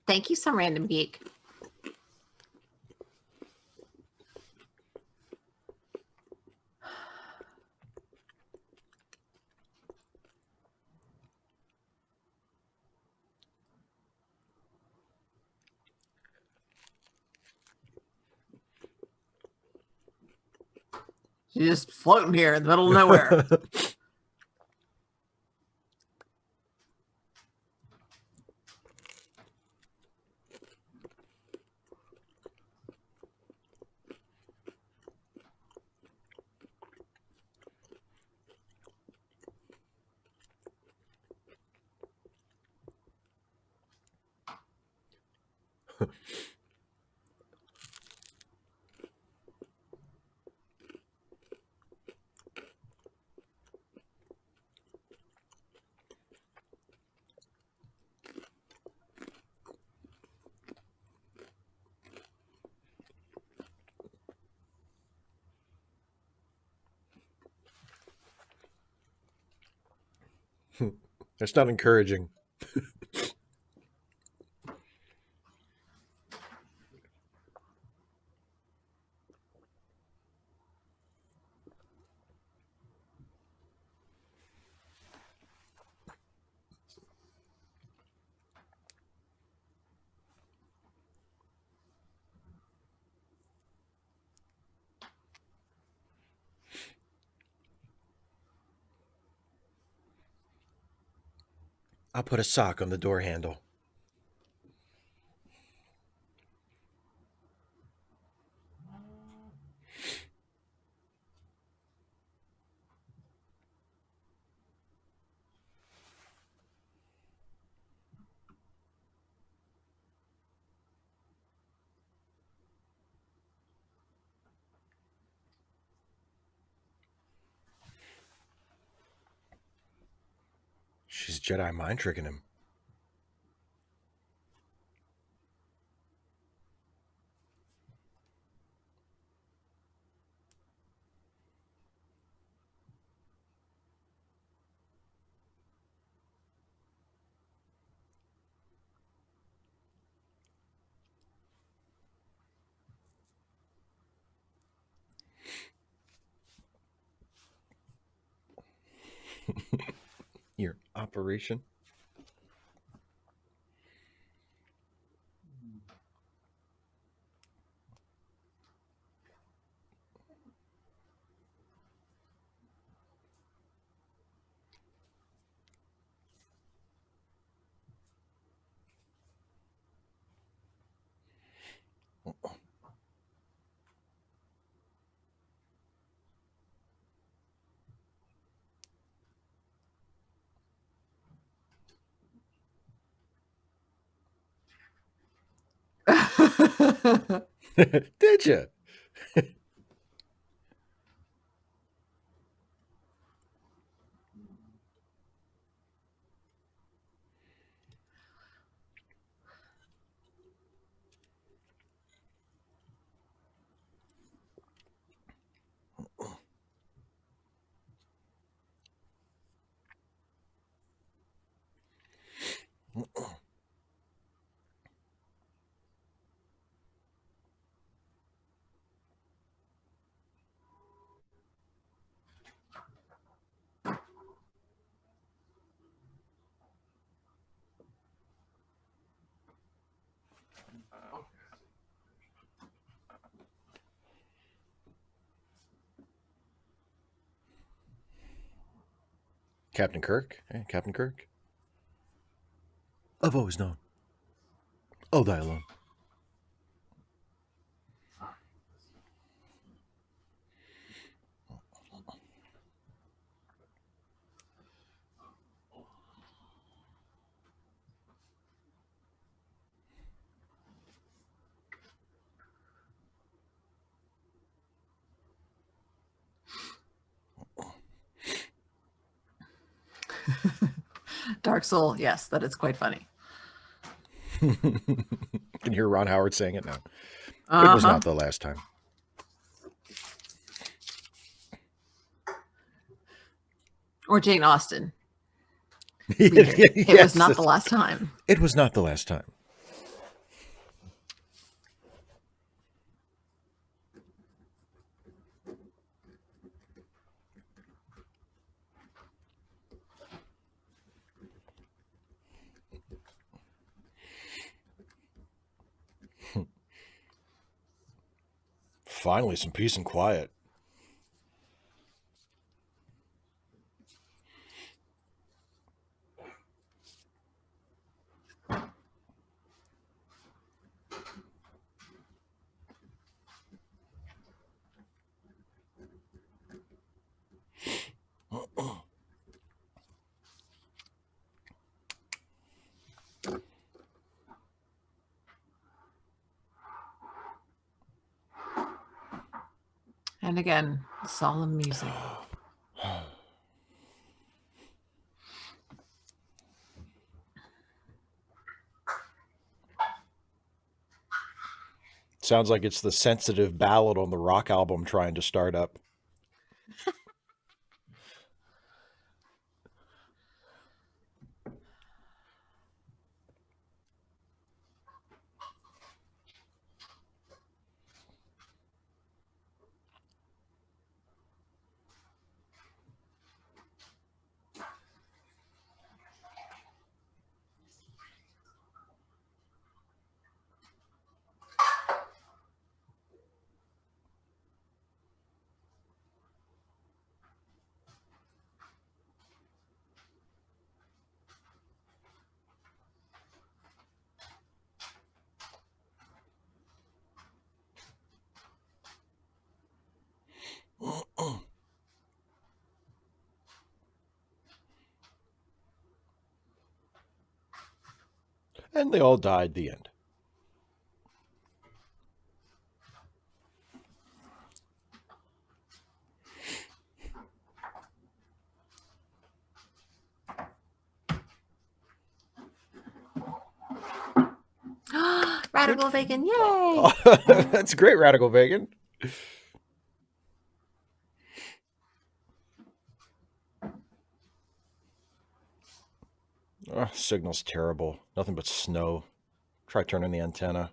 Thank you, some random geek. She's just floating here in the middle of nowhere. That's not encouraging. I'll put a sock on the door handle. She's Jedi mind tricking him. Your operation. Did you? Captain Kirk? Hey, Captain Kirk. I've always known. Oh, thy alone. Dark Soul, yes, that is quite funny. You can hear Ron Howard saying it now. It was not the last time. Or Jane Austen. Yes, It was not the last time. It was not the last time. Finally, some peace and quiet. And again, solemn music. Sounds like it's the sensitive ballad on the rock album trying to start up. And they all died. The end. radical bacon. Yay! Oh, that's great, radical bacon. Oh, signal's terrible. Nothing but snow. Try turning the antenna.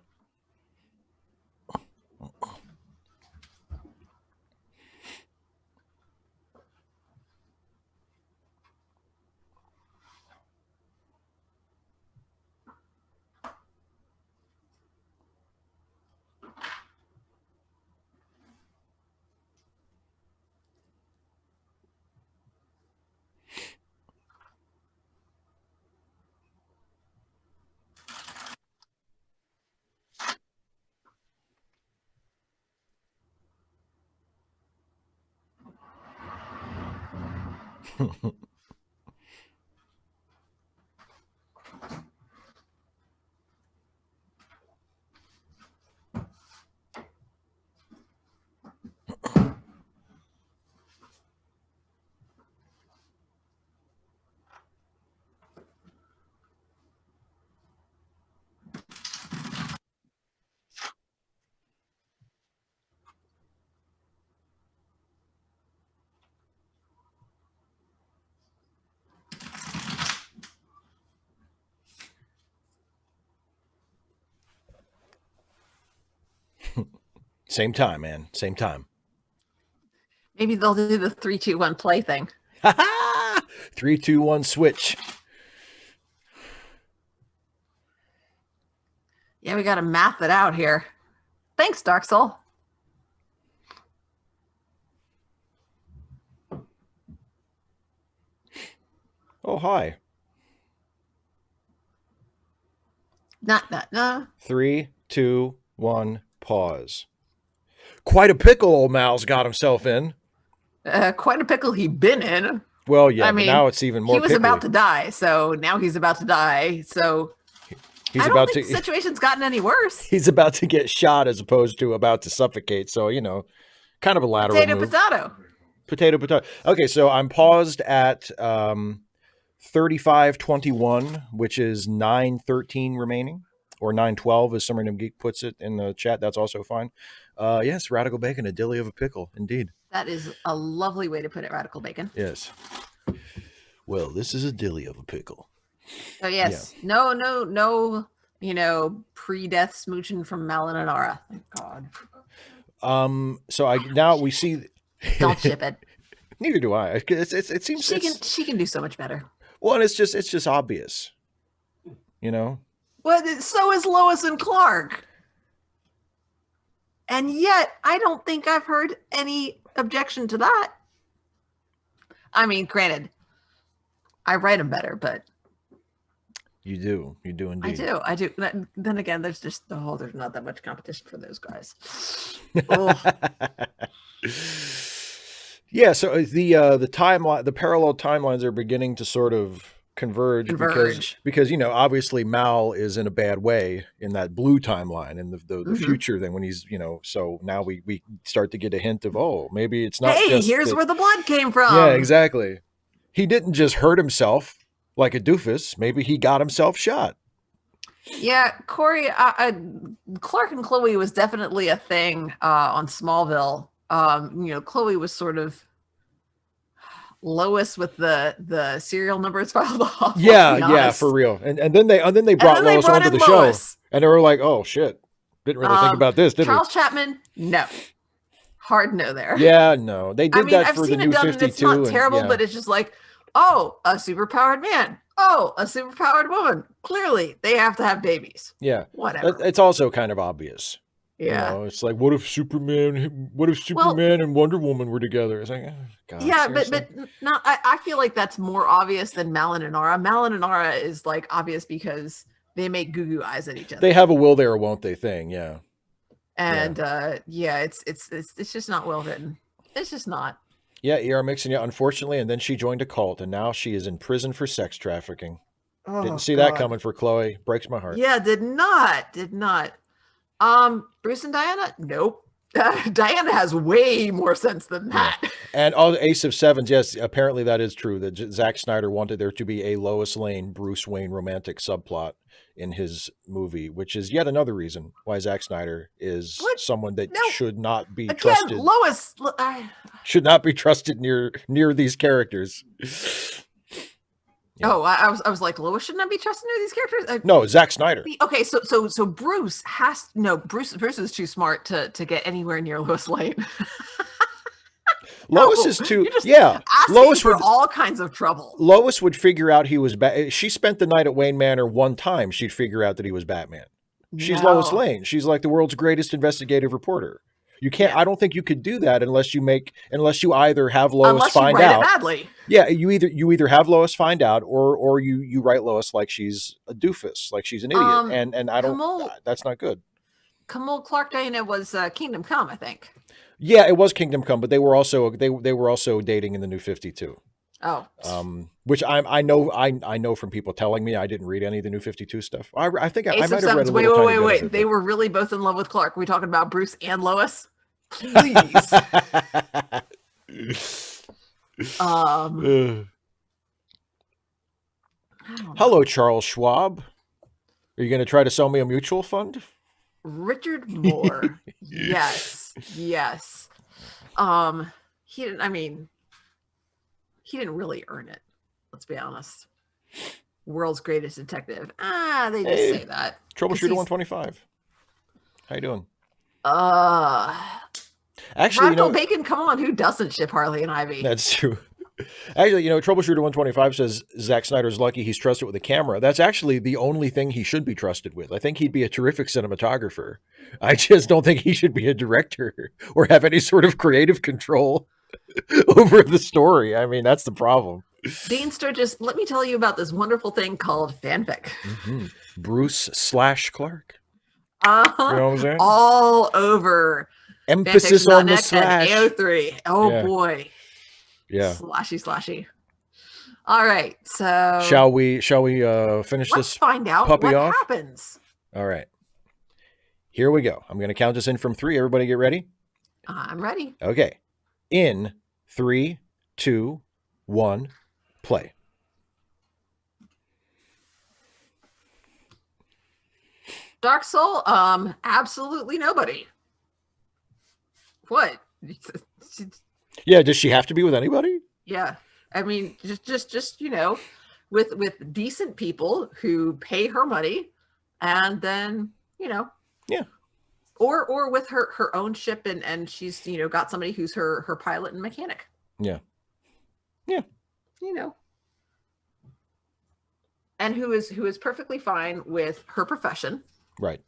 Same time, man. Same time. Maybe they'll do the 3, 2, 1 play thing. 3, 2, 1, switch. Yeah, we got to math it out here. Thanks, Dark Soul. Oh, hi. Nah. 3, 2, 1, pause. Quite a pickle old Mal's got himself in. Quite a pickle he'd been in. Well, yeah, I but mean, now it's even more he was pickly. about to die, so now he's about to die. So He's I about don't think to the situation's gotten any worse. he's about to get shot as opposed to about to suffocate. So, you know, kind of a lateral move. Potato. Okay, so I'm paused at 35:21, which is 9:13 remaining, or 9:12 as Summer Nim Geek puts it in the chat. That's also fine. Yes, radical bacon, a dilly of a pickle, indeed. That is a lovely way to put it, radical bacon. Yes. Well, this is a dilly of a pickle. So yes, no, pre-death smooching from Malin and Ara. Thank God. So now we see. Don't ship it. Neither do I. It seems she can do so much better. Well, and it's just obvious, you know. Well, so is Lois and Clark, and yet I don't think I've heard any objection to that. I mean, granted, I write them better, but you do indeed. I do. Then again, there's just there's not that much competition for those guys. Yeah, so the timeline, the parallel timelines are beginning to sort of converge. Because you know, obviously Mal is in a bad way in that blue timeline in the future thing when he's, you know, so now we start to get a hint of, oh, maybe it's not here's where the blood came from. Yeah, exactly. He didn't just hurt himself like a doofus. Maybe he got himself shot. Yeah, Corey, Clark and Chloe was definitely a thing on Smallville. You know, Chloe was sort of Lois with the serial numbers filed off. Yeah, for real. And then they brought Lois onto the show, and they were like, "Oh shit, didn't really think about this, did Charles Chapman, no, hard no there. Yeah, no, they did that I've for the seen New it done, 52. It's not terrible, but it's just like, oh, a superpowered man. Oh, a superpowered woman. Clearly, they have to have babies. Yeah, whatever. It's also kind of obvious. Yeah, you know, it's like, what if Superman and Wonder Woman were together? It's like, oh, God, yeah, seriously? but not. I feel like that's more obvious than Malin and Ara. Malin and Ara is like obvious because they make goo eyes at each other. They have a will they or won't they thing, yeah. And it's just not well written. It's just not. Yeah, E.R. Mixon, yeah, unfortunately, and then she joined a cult, and now she is in prison for sex trafficking. Oh, Didn't see that coming for Chloe. Breaks my heart. Yeah, did not. Bruce and Diana? Nope. Diana has way more sense than that. And all Ace of Sevens, yes, apparently that is true. That Zack Snyder wanted there to be a Lois Lane, Bruce Wayne romantic subplot in his movie, which is yet another reason why Zack Snyder is someone that should not be trusted. Lois should not be trusted near these characters. Yeah. Oh, I was like, Lois shouldn't I be trusted near these characters? No, Zack Snyder. Okay, so Bruce has Bruce is too smart to get anywhere near Lois Lane. Lois is too, yeah. Lois for all kinds of trouble. Lois would figure out he was she spent the night at Wayne Manor one time. She'd figure out that he was Batman. She's Lois Lane. She's like the world's greatest investigative reporter. You can't. Yeah. I don't think you could do that unless you either have Lois find out. It badly. Yeah, you either have Lois find out, or you write Lois like she's a doofus, like she's an idiot, and I don't. That's not good. Kamala Clark Diana was Kingdom Come, I think. Yeah, it was Kingdom Come, but they were also dating in the New 52. Oh. Which I know from people telling me. I didn't read any of the New 52 stuff. I think I might have read a little Wait. They were really both in love with Clark. Are we talking about Bruce and Lois? Please. Hello, Charles Schwab. Are you going to try to sell me a mutual fund? Richard Moore. Yes. He didn't really earn it. Let's be honest. World's greatest detective. They just say that. Troubleshooter 125. How you doing? Actually, Radical Bacon, come on, who doesn't ship Harley and Ivy? That's true. Actually, Troubleshooter 125 says Zack Snyder's lucky he's trusted with a camera. That's actually the only thing he should be trusted with. I think he'd be a terrific cinematographer. I just don't think he should be a director or have any sort of creative control over the story. I mean, that's the problem. Dean Sturgis, let me tell you about this wonderful thing called fanfic. Mm-hmm. Bruce/Clark. You know what I'm saying? All over. Emphasis on the slash. AO3. Oh, yeah. Boy. Yeah. Slashy. All right. So shall we finish this? Find out puppy what off? Happens. All right. Here we go. I'm going to count us in from 3. Everybody get ready? I'm ready. Okay. In 3, 2, 1, play. Dark Soul, absolutely nobody. What? Yeah, does she have to be with anybody? Yeah. I mean, just with decent people who pay her money, and then, Yeah. Or with her own ship, and she's, got somebody who's her pilot and mechanic. Yeah. And who is perfectly fine with her profession. Right.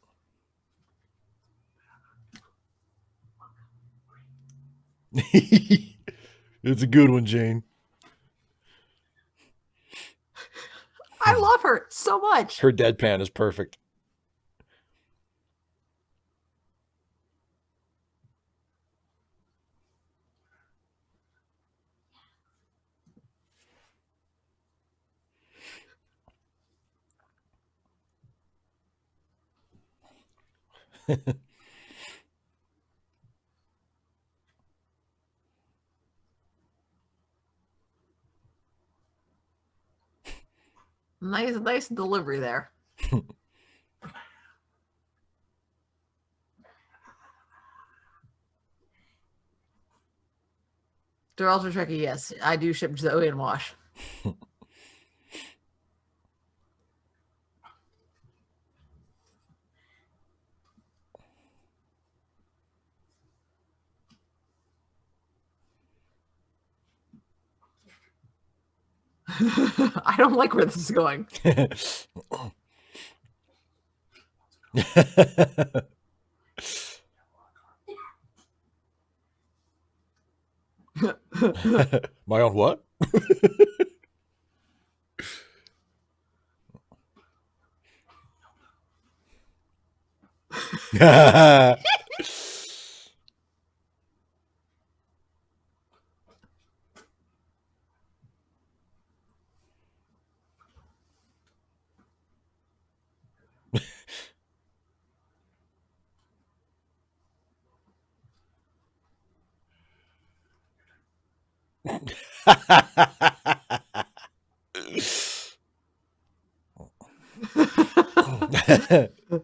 It's a good one, Jane. I love her so much. Her deadpan is perfect. Nice delivery there. They're ultra tricky. Yes, I do ship Zoe and Wash. I don't like where this is going. My own what?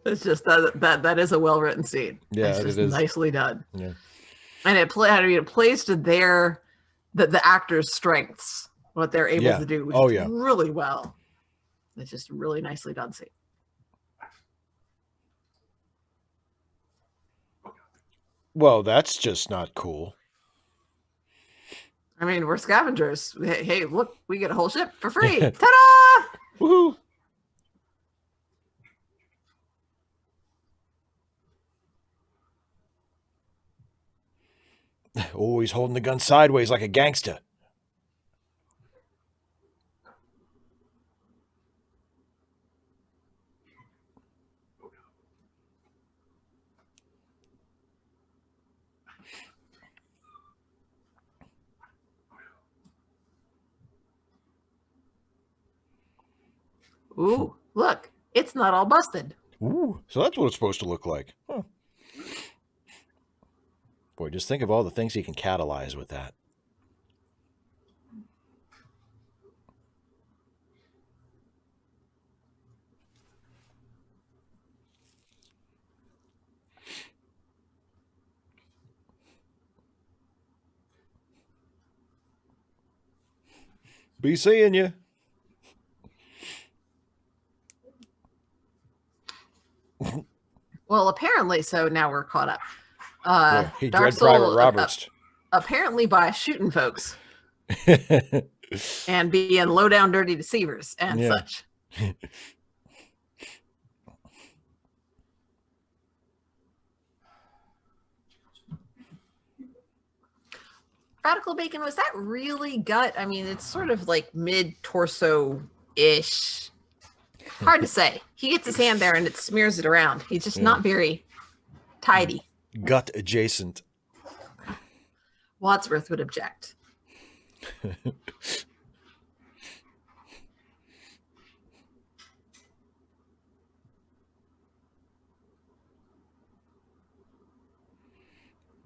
It's just that is a well written scene. Yeah, it's just it is. nicely done. Yeah. And it plays to the actors' strengths, what they're able to do, which is really well. It's just a really nicely done scene. Well, that's just not cool. I mean, we're scavengers. Hey, look, we get a whole ship for free. Ta-da! Woohoo! Oh, he's holding the gun sideways like a gangster. Ooh, look, it's not all busted. Ooh, so that's what it's supposed to look like. Huh. Boy, just think of all the things he can catalyze with that. Be seeing you. Well, apparently, so now we're caught up. Yeah, he Dark dread Private Soul, Roberts. apparently by shooting folks and being low down dirty deceivers and such. Radical Bacon, was that really gut? I mean, it's sort of like mid torso ish. Hard to say. He gets his hand there and it smears it around. He's just not very tidy. Gut adjacent. Wadsworth would object.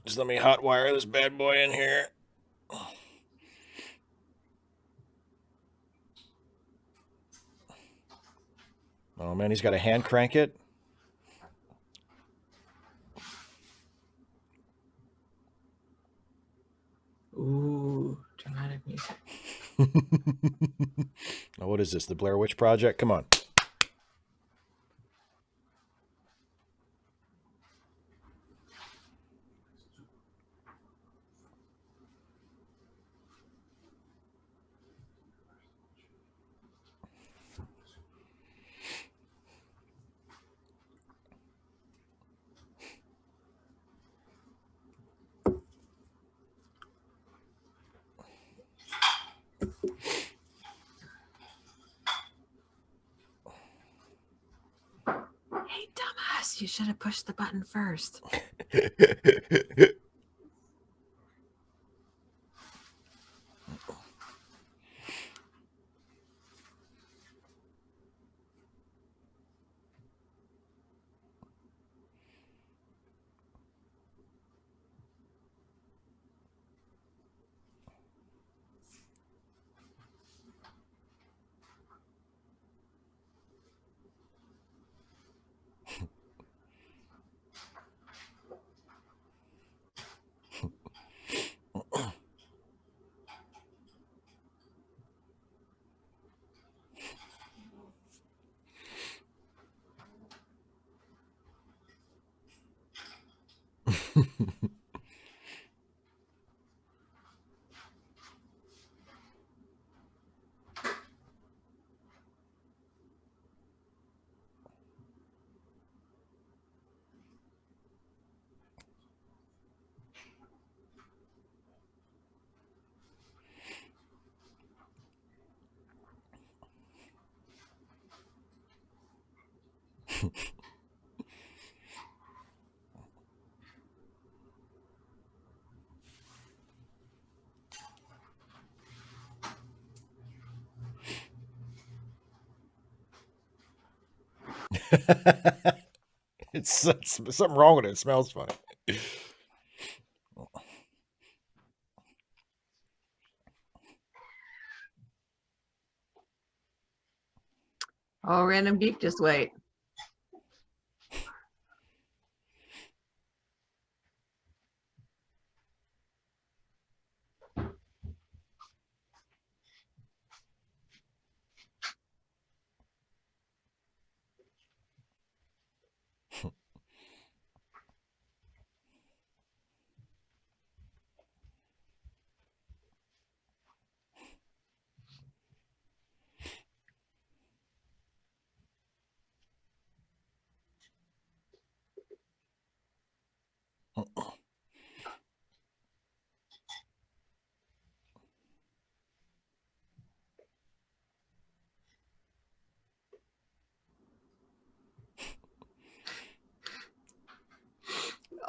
Just let me hotwire this bad boy in here. Oh man, he's got to hand crank it. Ooh, dramatic music. Now, what is this? The Blair Witch Project? Come on. Hey, dumbass, you should have pushed the button first. It's something wrong with it. It smells funny. Oh, random geek, just wait.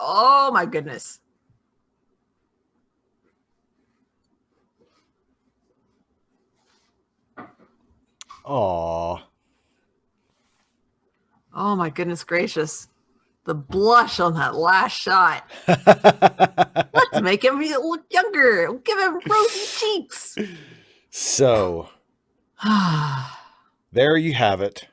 Oh my goodness. Aw. Oh my goodness gracious. The blush on that last shot. Let's make him look younger. Give him rosy cheeks. So, there you have it.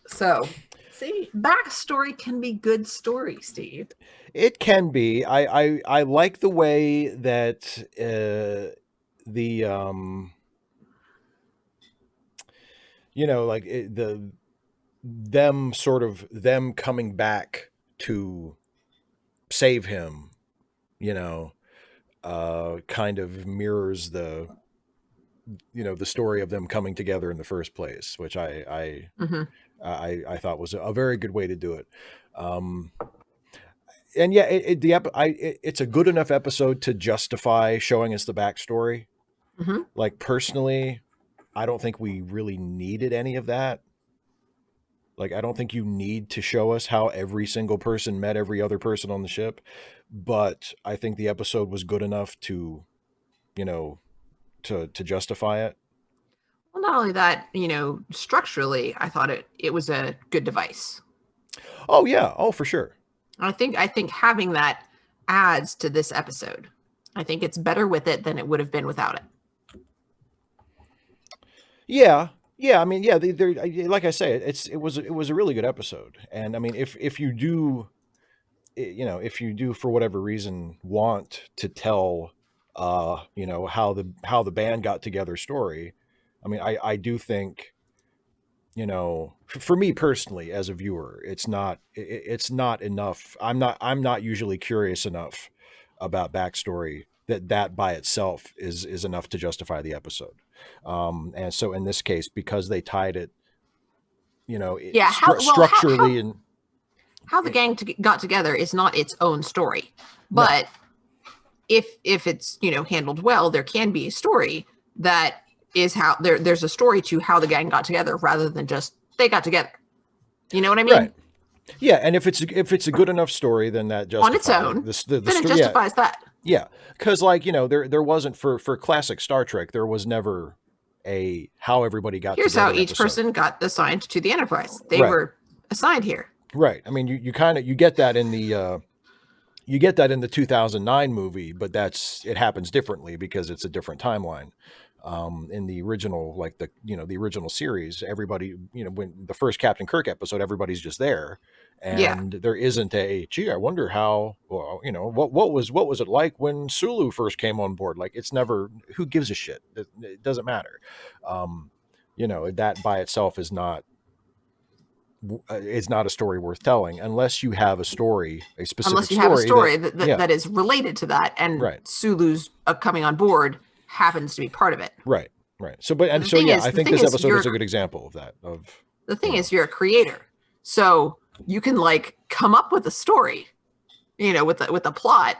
So, see, backstory can be good story, Steve. It can be. I like the way that like them coming back to save him, kind of mirrors the story of them coming together in the first place, which Mm-hmm. I thought was a very good way to do it. And yeah, it's a good enough episode to justify showing us the backstory. Mm-hmm. Like, personally, I don't think we really needed any of that. Like, I don't think you need to show us how every single person met every other person on the ship, but I think the episode was good enough to, to justify it. Well, not only that, structurally, I thought it was a good device. Oh yeah, oh for sure. I think having that adds to this episode. I think it's better with it than it would have been without it. Yeah. I mean, yeah. Like I say, it was a really good episode, and I mean, if you do, if you do for whatever reason want to tell, how the band got together story, I mean, I do think, for me personally as a viewer, it's not enough. I'm not usually curious enough about backstory that by itself is enough to justify the episode. And so in this case, because they tied it, structurally, and how the gang got together is not its own story, but if it's handled well, there can be a story that is how there's a story to how the gang got together rather than just they got together. You know what I mean? Right. Yeah, and if it's a good enough story, then that justifies on its own. The then it justifies that. Yeah, because there wasn't for classic Star Trek, there was never a how everybody got. Here's together how each episode. Person got assigned to the Enterprise. They were assigned here. Right. I mean, you get that in the 2009 movie, but it happens differently because it's a different timeline. In the original, like the original series, everybody, when the first Captain Kirk episode, everybody's just there, and there isn't I wonder how, what was it like when Sulu first came on board? Like, it's never, who gives a shit? It doesn't matter. That by itself is not a story worth telling unless you have a story, a specific unless you have a story that that is related to that, and Sulu's coming on board happens to be part of it. Right. So, I think this episode is a good example of that. The thing is, you're a creator, so you can come up with a story, with a plot,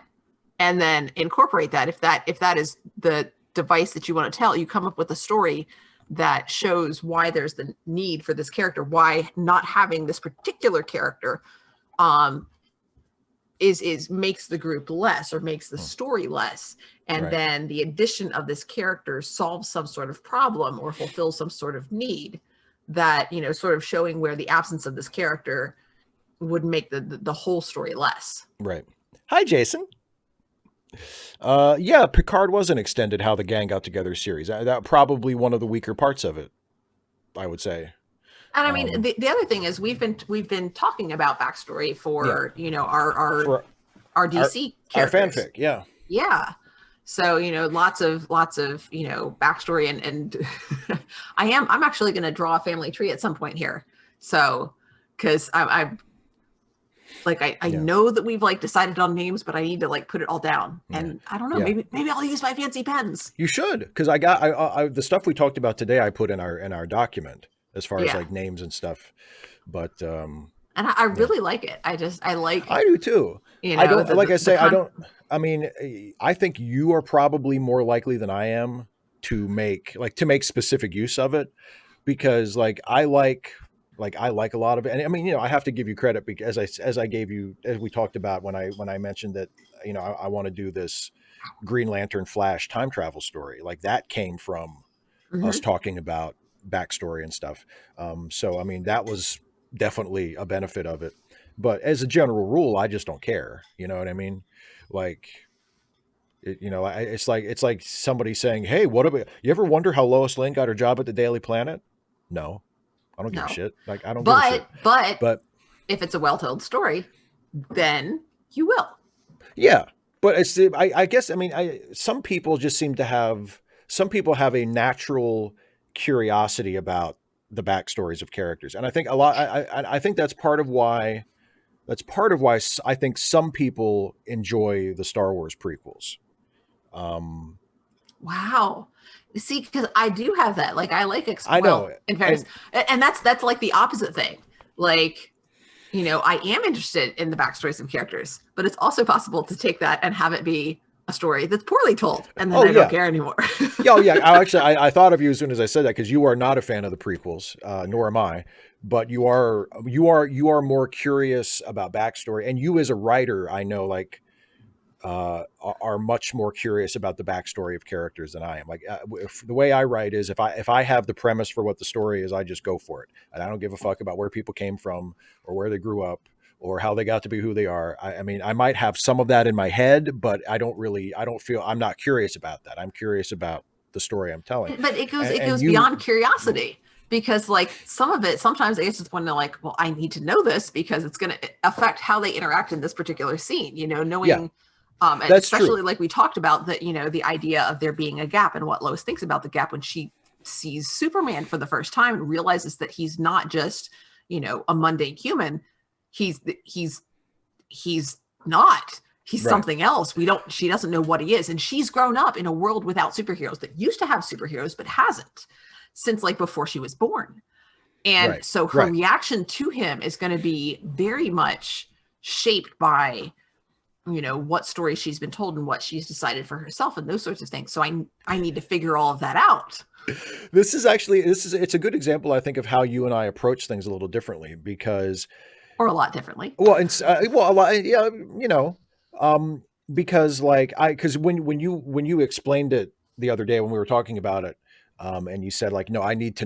and then incorporate that. If that is the device that you want to tell, you come up with a story that shows why there's the need for this character, why not having this particular character makes the group less or makes the story less. And then the addition of this character solves some sort of problem or fulfills some sort of need that, sort of showing where the absence of this character would make the whole story less. Right. Hi, Jason. Yeah, Picard was an extended How the Gang Got Together series. That probably one of the weaker parts of it, I would say. And I mean, the other thing is we've been talking about backstory for our For DC our characters. fanfic, yeah. Yeah. So, lots of backstory and I'm actually going to draw a family tree at some point here. So, because I know that we've decided on names, but I need to put it all down. Yeah. And I don't know, Yeah. maybe I'll use my fancy pens. You should, because I the stuff we talked about today I put in our document as far as names and stuff. But and I really like it. I do too. I don't I mean, I think you are probably more likely than I am to make specific use of it, because I like a lot of it. And I mean, I have to give you credit, because as we talked about when I mentioned that, I want to do this Green Lantern Flash time travel story, that came from us talking about backstory and stuff. So, I mean, that was definitely a benefit of it. But as a general rule, I just don't care. You know what I mean? It's like somebody saying, "Hey, what about you ever wonder how Lois Lane got her job at the Daily Planet?" No, I don't give a shit. I don't give a shit. But if it's a well-told story, then you will. Yeah, but I guess, I mean, some people have a natural curiosity about the backstories of characters, and I think I think that's part of why I think some people enjoy the Star Wars prequels. Wow. See, because I do have that. I like I know. In fairness, and that's the opposite thing. I am interested in the backstories of characters, but it's also possible to take that and have it be a story that's poorly told, and then I don't care anymore. Yeah. I thought of you as soon as I said that, because you are not a fan of the prequels, nor am I. But you are more curious about backstory, and you as a writer, I know, are much more curious about the backstory of characters than I am. The way I write is, if I have the premise for what the story is, I just go for it, and I don't give a fuck about where people came from or where they grew up or how they got to be who they are. I mean, I might have some of that in my head, but I'm not curious about that. I'm curious about the story I'm telling. But it goes beyond curiosity, because sometimes I just want to well, I need to know this because it's going to affect how they interact in this particular scene, knowing. Yeah. And that's especially true. we talked about that, the idea of there being a gap, and what Lois thinks about the gap when she sees Superman for the first time and realizes that he's not just, a mundane human. He's not. He's something else. She doesn't know what he is. And she's grown up in a world without superheroes, that used to have superheroes, but hasn't since before she was born. And so her reaction to him is going to be very much shaped by, what story she's been told and what she's decided for herself and those sorts of things. So I need to figure all of that out. It's a good example, I think, of how you and I approach things a little differently, because, or a lot differently. Well, a lot, yeah, because when you explained it the other day when we were talking about it, and you said no, I need to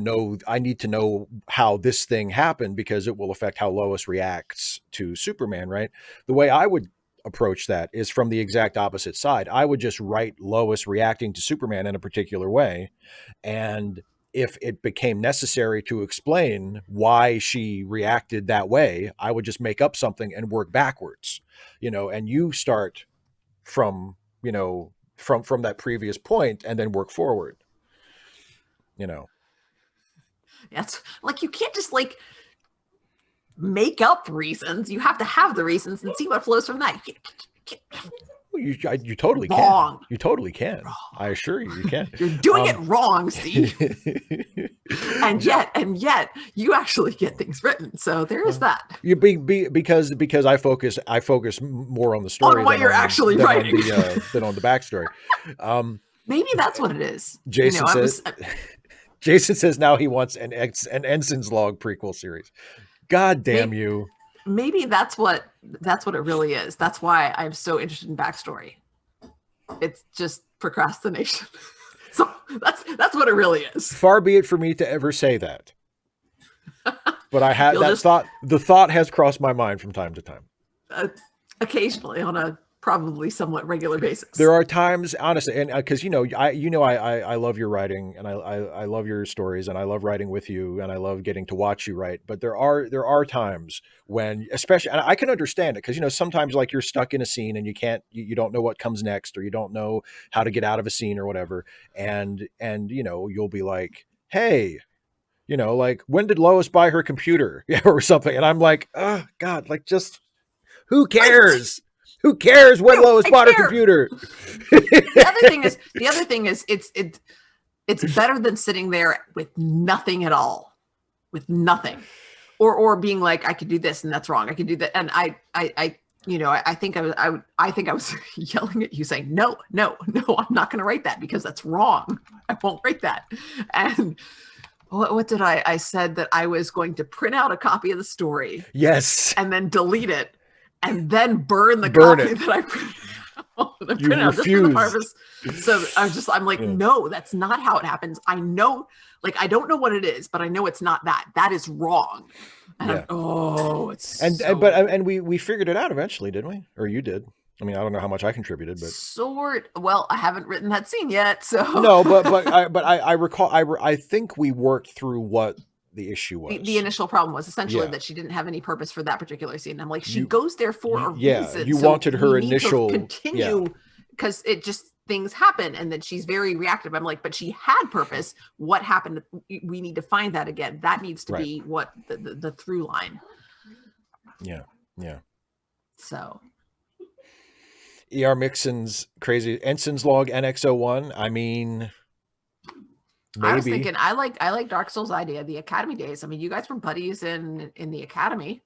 know how this thing happened, because it will affect how Lois reacts to Superman, right? The way I would approach that is from the exact opposite side. I would just write Lois reacting to Superman in a particular way, and if it became necessary to explain why she reacted that way, I would just make up something and work backwards, and you start from that previous point and then work forward. That's you can't just make up reasons. You have to have the reasons and see what flows from that. You totally wrong. Can. You totally can. Wrong. I assure you, you can. You're doing it wrong, Steve. and yet, you actually get things written. So there is that. You because I focus more on the story on what you're actually writing than on the backstory. Maybe that's what it is. Jason says. Jason says now he wants an Ensign's Log prequel series. God damn you. Maybe that's what it really is. That's why I'm so interested in backstory. It's just procrastination. So that's what it really is. Far be it for me to ever say that. But I had thought. The thought has crossed my mind from time to time. Occasionally on a probably somewhat regular basis. There are times, honestly, and because I love your writing, and I love your stories, and I love writing with you, and I love getting to watch you write. But there are times when, especially, and I can understand it because sometimes like you're stuck in a scene and you don't know what comes next, or you don't know how to get out of a scene or whatever, and you'll be like, hey. Like, when did Lois buy her computer? Yeah, or something. And I'm like, oh God, like, just who cares? Who cares when Lois bought her computer? The other thing is it's better than sitting there with nothing at all, with nothing, or being like, I could do this and that's wrong. I could do that, and I think I was yelling at you saying, no, I'm not going to write that because that's wrong. I won't write that. And what did I said that I was going to print out a copy of the story. Yes. And then delete it and then burn copy it. that I printed out. You refuse. So I'm like, no, that's not how it happens. I know, like, I don't know what it is, but I know it's not that. That is wrong. And and we figured it out eventually, didn't we? Or you did. I mean, I don't know how much I contributed, but well, I haven't written that scene yet, so no. But I recall. I think we worked through what the issue was. The initial problem was essentially that she didn't have any purpose for that particular scene. I'm like, she goes there for a reason. You wanted her initial continue because it just things happen, and then she's very reactive. I'm like, but she had purpose. What happened? We need to find that again. That needs to be what the through line. Yeah. So. E.R. Mixon's crazy Ensign's log NX01. I mean, maybe. I was thinking I like Dark Souls' idea, the Academy days. I mean, you guys were buddies in the Academy.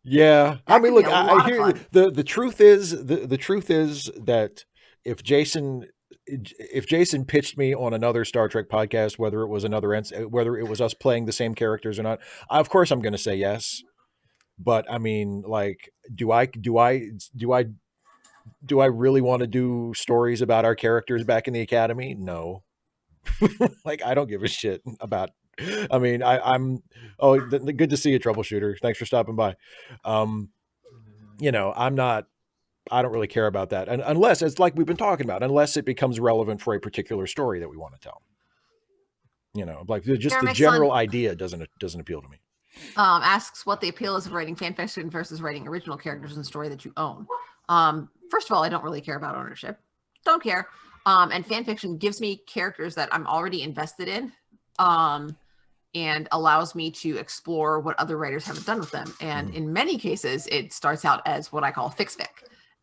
Yeah, I mean, look, I hear the truth is the truth is that if Jason pitched me on another Star Trek podcast, whether it was us playing the same characters or not, of course I'm going to say yes. But I mean, like, do I really want to do stories about our characters back in the Academy? No. Like, I don't give a shit about. I mean, I'm. Oh, good to see you, troubleshooter. Thanks for stopping by. I'm not. I don't really care about that, and unless it's like we've been talking about, unless it becomes relevant for a particular story that we want to tell. Like just the general idea doesn't appeal to me. Asks what the appeal is of writing fan fiction versus writing original characters in a story that you own. First of all, I don't really care about ownership. Don't care. And fan fiction gives me characters that I'm already invested in, and allows me to explore what other writers haven't done with them. And in many cases, it starts out as what I call fix fic,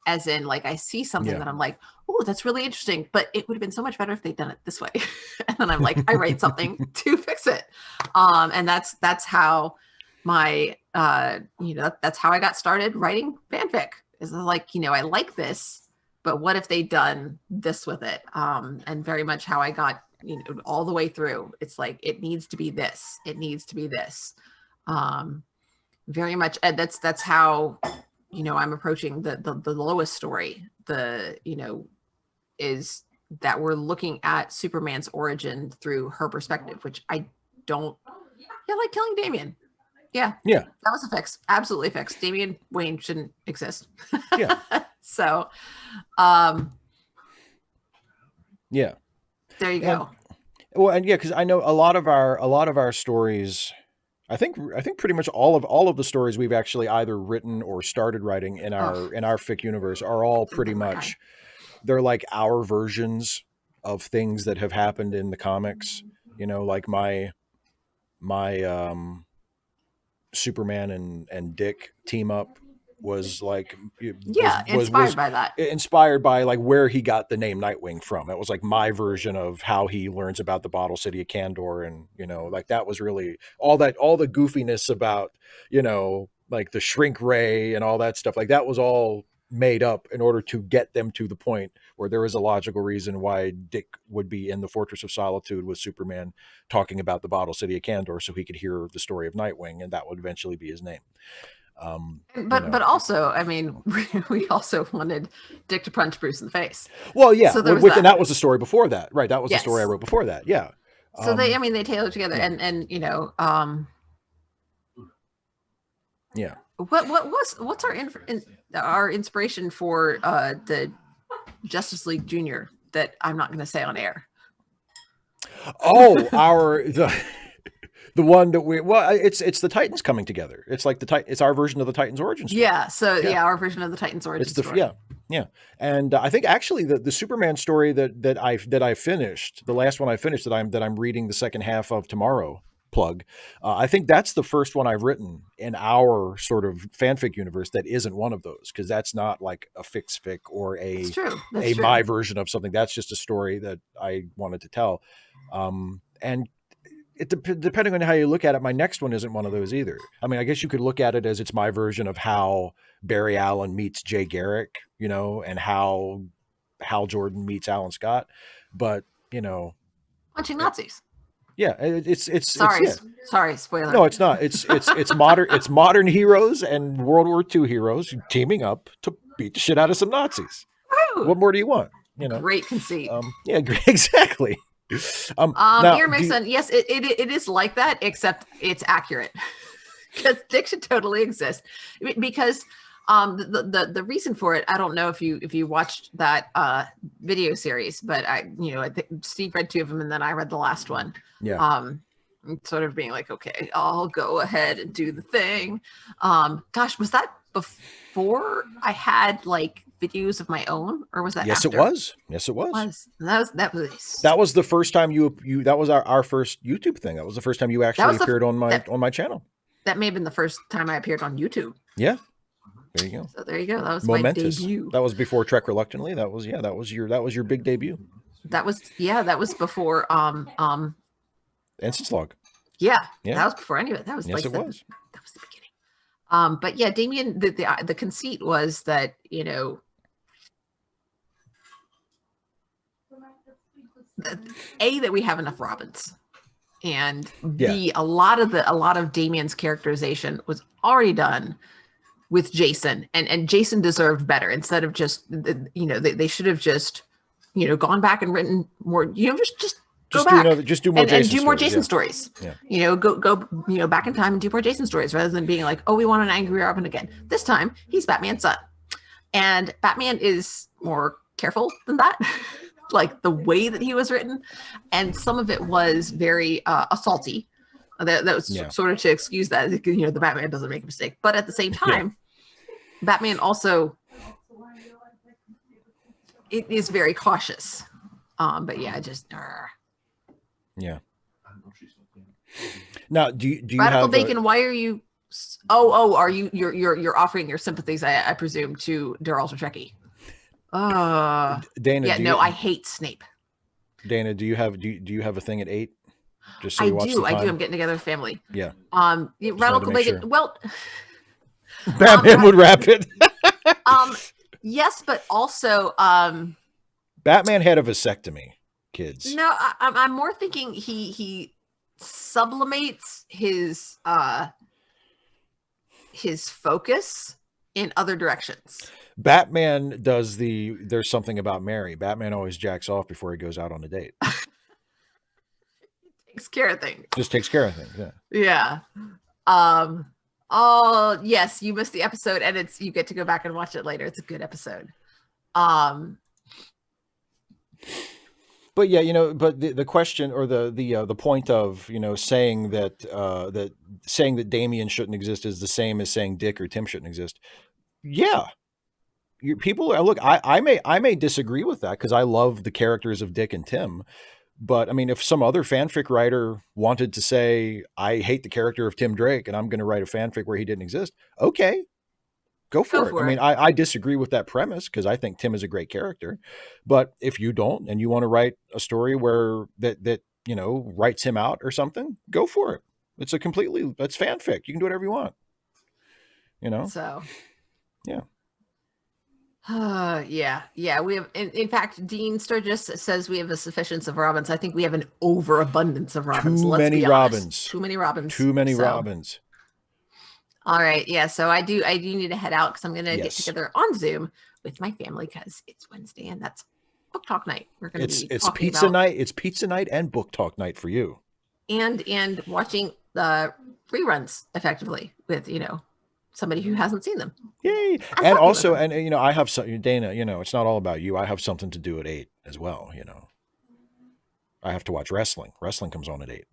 as in, like, I see something that I'm like, oh, that's really interesting, but it would have been so much better if they'd done it this way. And then I'm like, I write something to fix it. And that's how my, that's how I got started writing fanfic. Is like, I like this, but what if they'd done this with it? And very much how I got, all the way through. It's like, it needs to be this. It needs to be this. Very much. And that's how, I'm approaching the Lois story. Is that we're looking at Superman's origin through her perspective, which I don't. Yeah, like killing Damian. Yeah. That was a fix. Absolutely a fix. Damian Wayne shouldn't exist. Yeah. So, yeah. There you go. Because I know a lot of our stories. I think pretty much all of the stories we've actually either written or started writing in our fic universe are all pretty much. They're like our versions of things that have happened in the comics. Like my Superman and Dick team up was like inspired by like where he got the name Nightwing from. It was like my version of how he learns about the bottle city of Kandor, and like that was really all the goofiness about like the shrink ray and all that stuff. Like that was all made up in order to get them to the point where there is a logical reason why Dick would be in the Fortress of Solitude with Superman talking about the bottle city of Kandor, so he could hear the story of Nightwing, and that would eventually be his name. But also, I mean, we also wanted Dick to punch Bruce in the face. Well, yeah, so and that was the story before that, right? That was the story I wrote before that. Yeah. So they tailored together, and what's our inspiration for the Justice League Junior that I'm not going to say on air? Oh, the one that it's the Titans coming together. It's like it's our version of the Titans origin story. Yeah. So yeah, our version of the Titans origin story. Yeah. And I think actually the Superman story that I finished, the last one I finished that I'm reading the second half of tomorrow. Plug. I think that's the first one I've written in our sort of fanfic universe that isn't one of those, because that's not like a fic or a my version of something. That's just a story that I wanted to tell. And depending on how you look at it, my next one isn't one of those either. I mean, I guess you could look at it as it's my version of how Barry Allen meets Jay Garrick, you know, and how Hal Jordan meets Alan Scott. But, you know, punching Nazis. Yeah, it's sorry, spoiler. No, it's not. It's modern heroes and World War II heroes teaming up to beat the shit out of some Nazis. Woo! What more do you want? You know, great conceit. Yeah, exactly. Now, Dear Mixon, yes, it is like that, except it's accurate because Dick should totally exist. Because the reason for it, I don't know if you watched that video series, but I think Steve read 2 of them and then I read the last one. Yeah. Sort of being like, okay, I'll go ahead and do the thing. Gosh, was that before I had like videos of my own, or was that Yes, after? It was. Yes, it was. That was the first time you that was our first YouTube thing. That was the first time you actually appeared on my channel. That may have been the first time I appeared on YouTube. Yeah. There you go. So there you go. That was momentous. My debut. That was before Trek Reluctantly. That was your big debut. That was before Ensign's Log. Yeah, that was before any of it. That was Yes, it was. That was the beginning. But yeah, Damien, the conceit was that, you know, that we have enough Robins, and a lot of Damien's characterization was already done with Jason, and Jason deserved better. Instead of just, you know, they should have just, you know, gone back and written more, you know, just go back do more Jason and do more Jason stories. Yeah. You know, go you know, back in time and do more Jason stories, rather than being like, oh, we want an angry Robin again. This time he's Batman's son, and Batman is more careful than that. Like the way that he was written, and some of it was very assaulty. That was sort of to excuse that, you know, the Batman doesn't make a mistake, but at the same time, Batman also it is very cautious. But yeah, just yeah. Now, do you Radical have Bacon? Why are you? Are you're offering your sympathies? I presume to Dear Ultra Trekkie. Dana? Yeah, no, I hate Snape. Dana, do you have a thing at 8? Just so I do. I'm getting together with family. Yeah. Radical Bacon. Sure. Well, Batman would wrap it. Yes, but also, Batman had a vasectomy, kids. No, I'm more thinking he sublimates his focus in other directions. Batman does there's something about Mary. Batman always jacks off before he goes out on a date. Takes care of things. Just takes care of things. Yeah. Oh yes, you missed the episode, and you get to go back and watch it later. It's a good episode. But yeah, you know, but the question or the point of, you know, saying that Damien shouldn't exist is the same as saying Dick or Tim shouldn't exist. Yeah. People are, look, I may disagree with that because I love the characters of Dick and Tim. But I mean, if some other fanfic writer wanted to say, I hate the character of Tim Drake and I'm going to write a fanfic where he didn't exist, okay, go for it. I mean, I disagree with that premise because I think Tim is a great character. But if you don't, and you want to write a story where that you know, writes him out or something, go for it. That's fanfic. You can do whatever you want. You know? So, yeah. Yeah. We have, in fact, Dean Sturgis says we have a sufficiency of Robins. I think we have an overabundance of Robins. Too many Robins. Too many Robins. Too many Robins. All right. Yeah. So I do need to head out because I'm going to get together on Zoom with my family because it's Wednesday and that's book talk night. We're going to be it's pizza night. It's pizza night and book talk night for you. And watching the reruns effectively with, you know, somebody who hasn't seen them. Yay! I'm And happy also, with them. and I have some, Dana. It's not all about you. I have something to do at 8 as well. I have to watch wrestling. Wrestling comes on at 8.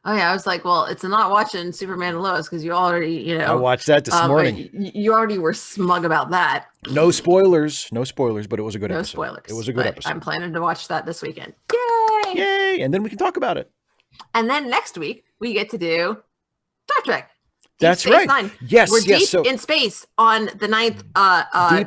Oh yeah, I was like, well, it's not watching Superman and Lois because you already, I watched that this morning. You already were smug about that. No spoilers, but it was a good No episode. spoilers. It was a good but episode. I'm planning to watch that this weekend. Yay! Yay! And then we can talk about it. And then next week we get to do Star Trek. That's Space right. Nine. Yes, We're yes. deep in space on the 9th,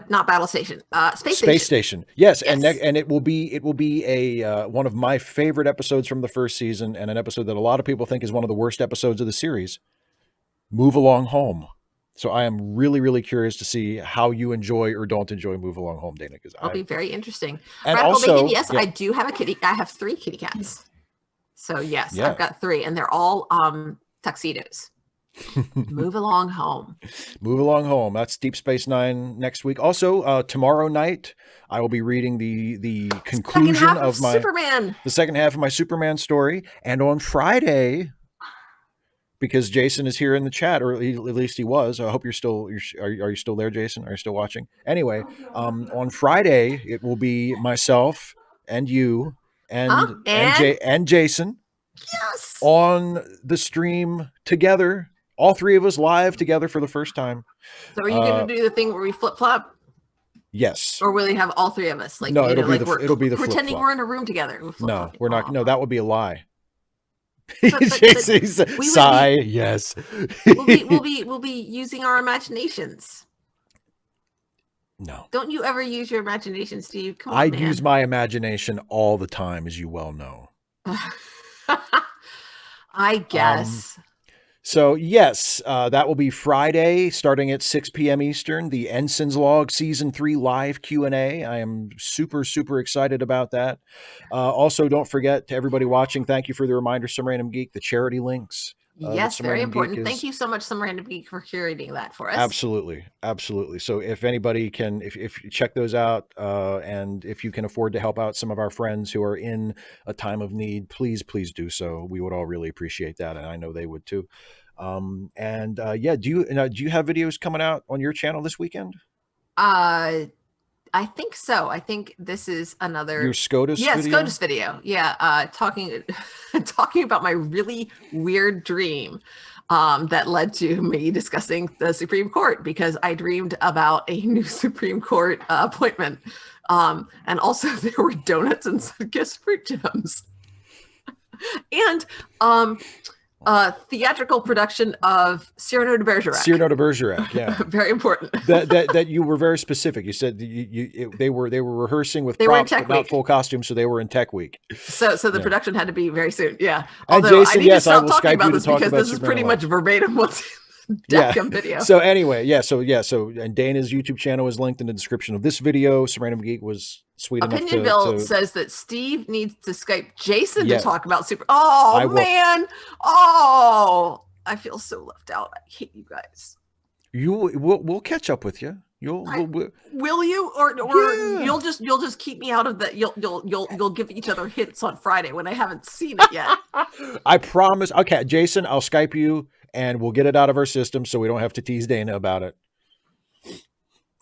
not battle station, space station. Yes, Yes. and it will be a one of my favorite episodes from the first season, and an episode that a lot of people think is one of the worst episodes of the series. Move Along Home. So I am really, really curious to see how you enjoy or don't enjoy Move Along Home, Dana. Because It'll be very interesting. And Radical also, Bacon, yes, yeah. I do have a kitty. I have 3 kitty cats. So yes, Yeah. I've got 3, and they're all tuxedos. Move along home. Move Along Home. That's Deep Space Nine next week. Also, tomorrow night I will be reading the conclusion Second half of the second half of my Superman story, and on Friday, because Jason is here in the chat, or at least he was. I hope are you still there, Jason? Are you still watching? Anyway, on Friday it will be myself and you and Jason. Yes. On the stream together, all 3 of us live together for the first time. So are you going to do the thing where we flip flop, Yes. or will you have all 3 of us? Like, No, you it'll know, be like it'll be the pretending flip-flop. we're in a room together. No, we're not. No, that would be a lie. But Sigh. Yes. we'll be using our imaginations. No. Don't you ever use your imagination, Steve? Come on, I man. use my imagination all the time, as you well know. I guess. So yes, that will be Friday, starting at 6 p.m. Eastern. The Ensign's Log Season 3 live Q&A. I am super, super excited about that. Also, don't forget, to everybody watching, thank you for the reminder, Some Random Geek, the charity links. Yes, Some very Random important. Geek Thank you so much, Some Random Geek, for curating that for us. Absolutely. So if anybody can, if you check those out, and if you can afford to help out some of our friends who are in a time of need, please do so. We would all really appreciate that, and I know they would too. Yeah, do you have videos coming out on your channel this weekend? I think so. I think this is another your SCOTUS video? SCOTUS video. Yeah, talking about my really weird dream that led to me discussing the Supreme Court, because I dreamed about a new Supreme Court appointment, and also there were donuts and Sunkist fruit gems, and theatrical production of Cyrano de Bergerac. Yeah. Very important. that you were very specific. You said they were rehearsing with props, but not full costumes, so they were in Tech Week. So the production had to be very soon. Yeah. And Although Jason, I need to stop will talking Skype about you to this talk because about this is pretty much verbatim what's in the Dadgum video. So anyway, so and Dana's YouTube channel is linked in the description of this video. Some Random Geek was sweet enough to... Opinionville says that Steve needs to Skype Jason to talk about Super... I man! Oh! I feel so left out. I hate you guys. We'll catch up with you. Will you, or Yeah. you'll just keep me out of that? You'll give each other hints on Friday when I haven't seen it yet. I promise. Okay, Jason, I'll Skype you and we'll get it out of our system so we don't have to tease Dana about it.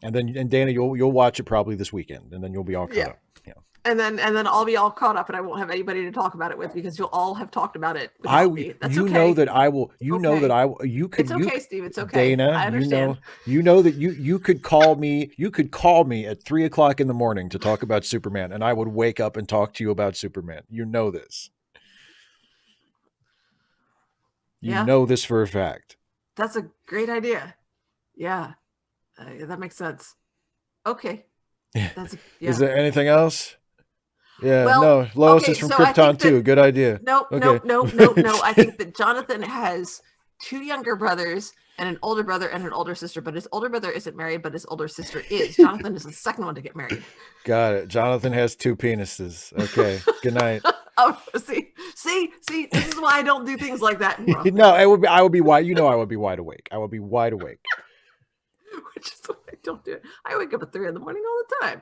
And Dana, you'll watch it probably this weekend, and then you'll be all caught up. Yeah. And then I'll be all caught up, and I won't have anybody to talk about it with, because you'll all have talked about it. That's okay. Know that I will. Know that I will. You could. It's okay, Steve. It's okay. Dana, I understand. You know that you could call me. You could call me at 3:00 in the morning to talk about Superman, and I would wake up and talk to you about Superman. You know this. You know this for a fact. That's a great idea. Yeah, that makes sense. Okay. Is there anything else? Yeah, well, no. Lois is from Krypton too. Good idea. No. I think that Jonathan has 2 younger brothers and an older brother and an older sister, but his older brother isn't married, but his older sister is. Jonathan is the second one to get married. Got it. Jonathan has 2 penises. Okay. Good night. Oh, see, this is why I don't do things like that. No, I would be wide. I would be wide awake. I would be wide awake. Which is why I don't do it. I wake up at 3 a.m. all the time.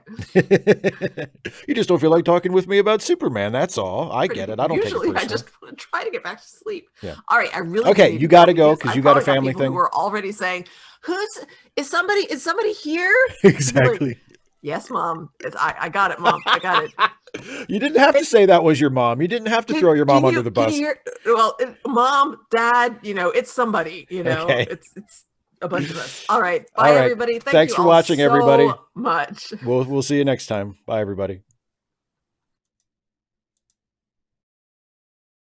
You just don't feel like talking with me about Superman. That's all. I get it. I don't Usually take it I just want to try to get back to sleep. Yeah. All right. I really okay. You got to go because you got a family thing. We're already saying, Is somebody here? Exactly. Yes, Mom. I got it, Mom. I got it. You didn't have to say that was your mom. You didn't have to throw your mom under the bus. Mom, Dad, it's somebody, Okay. It's a bunch of us. All right. Bye, All right. everybody. Thanks you for all watching, so everybody. much. We'll see you next time. Bye, everybody.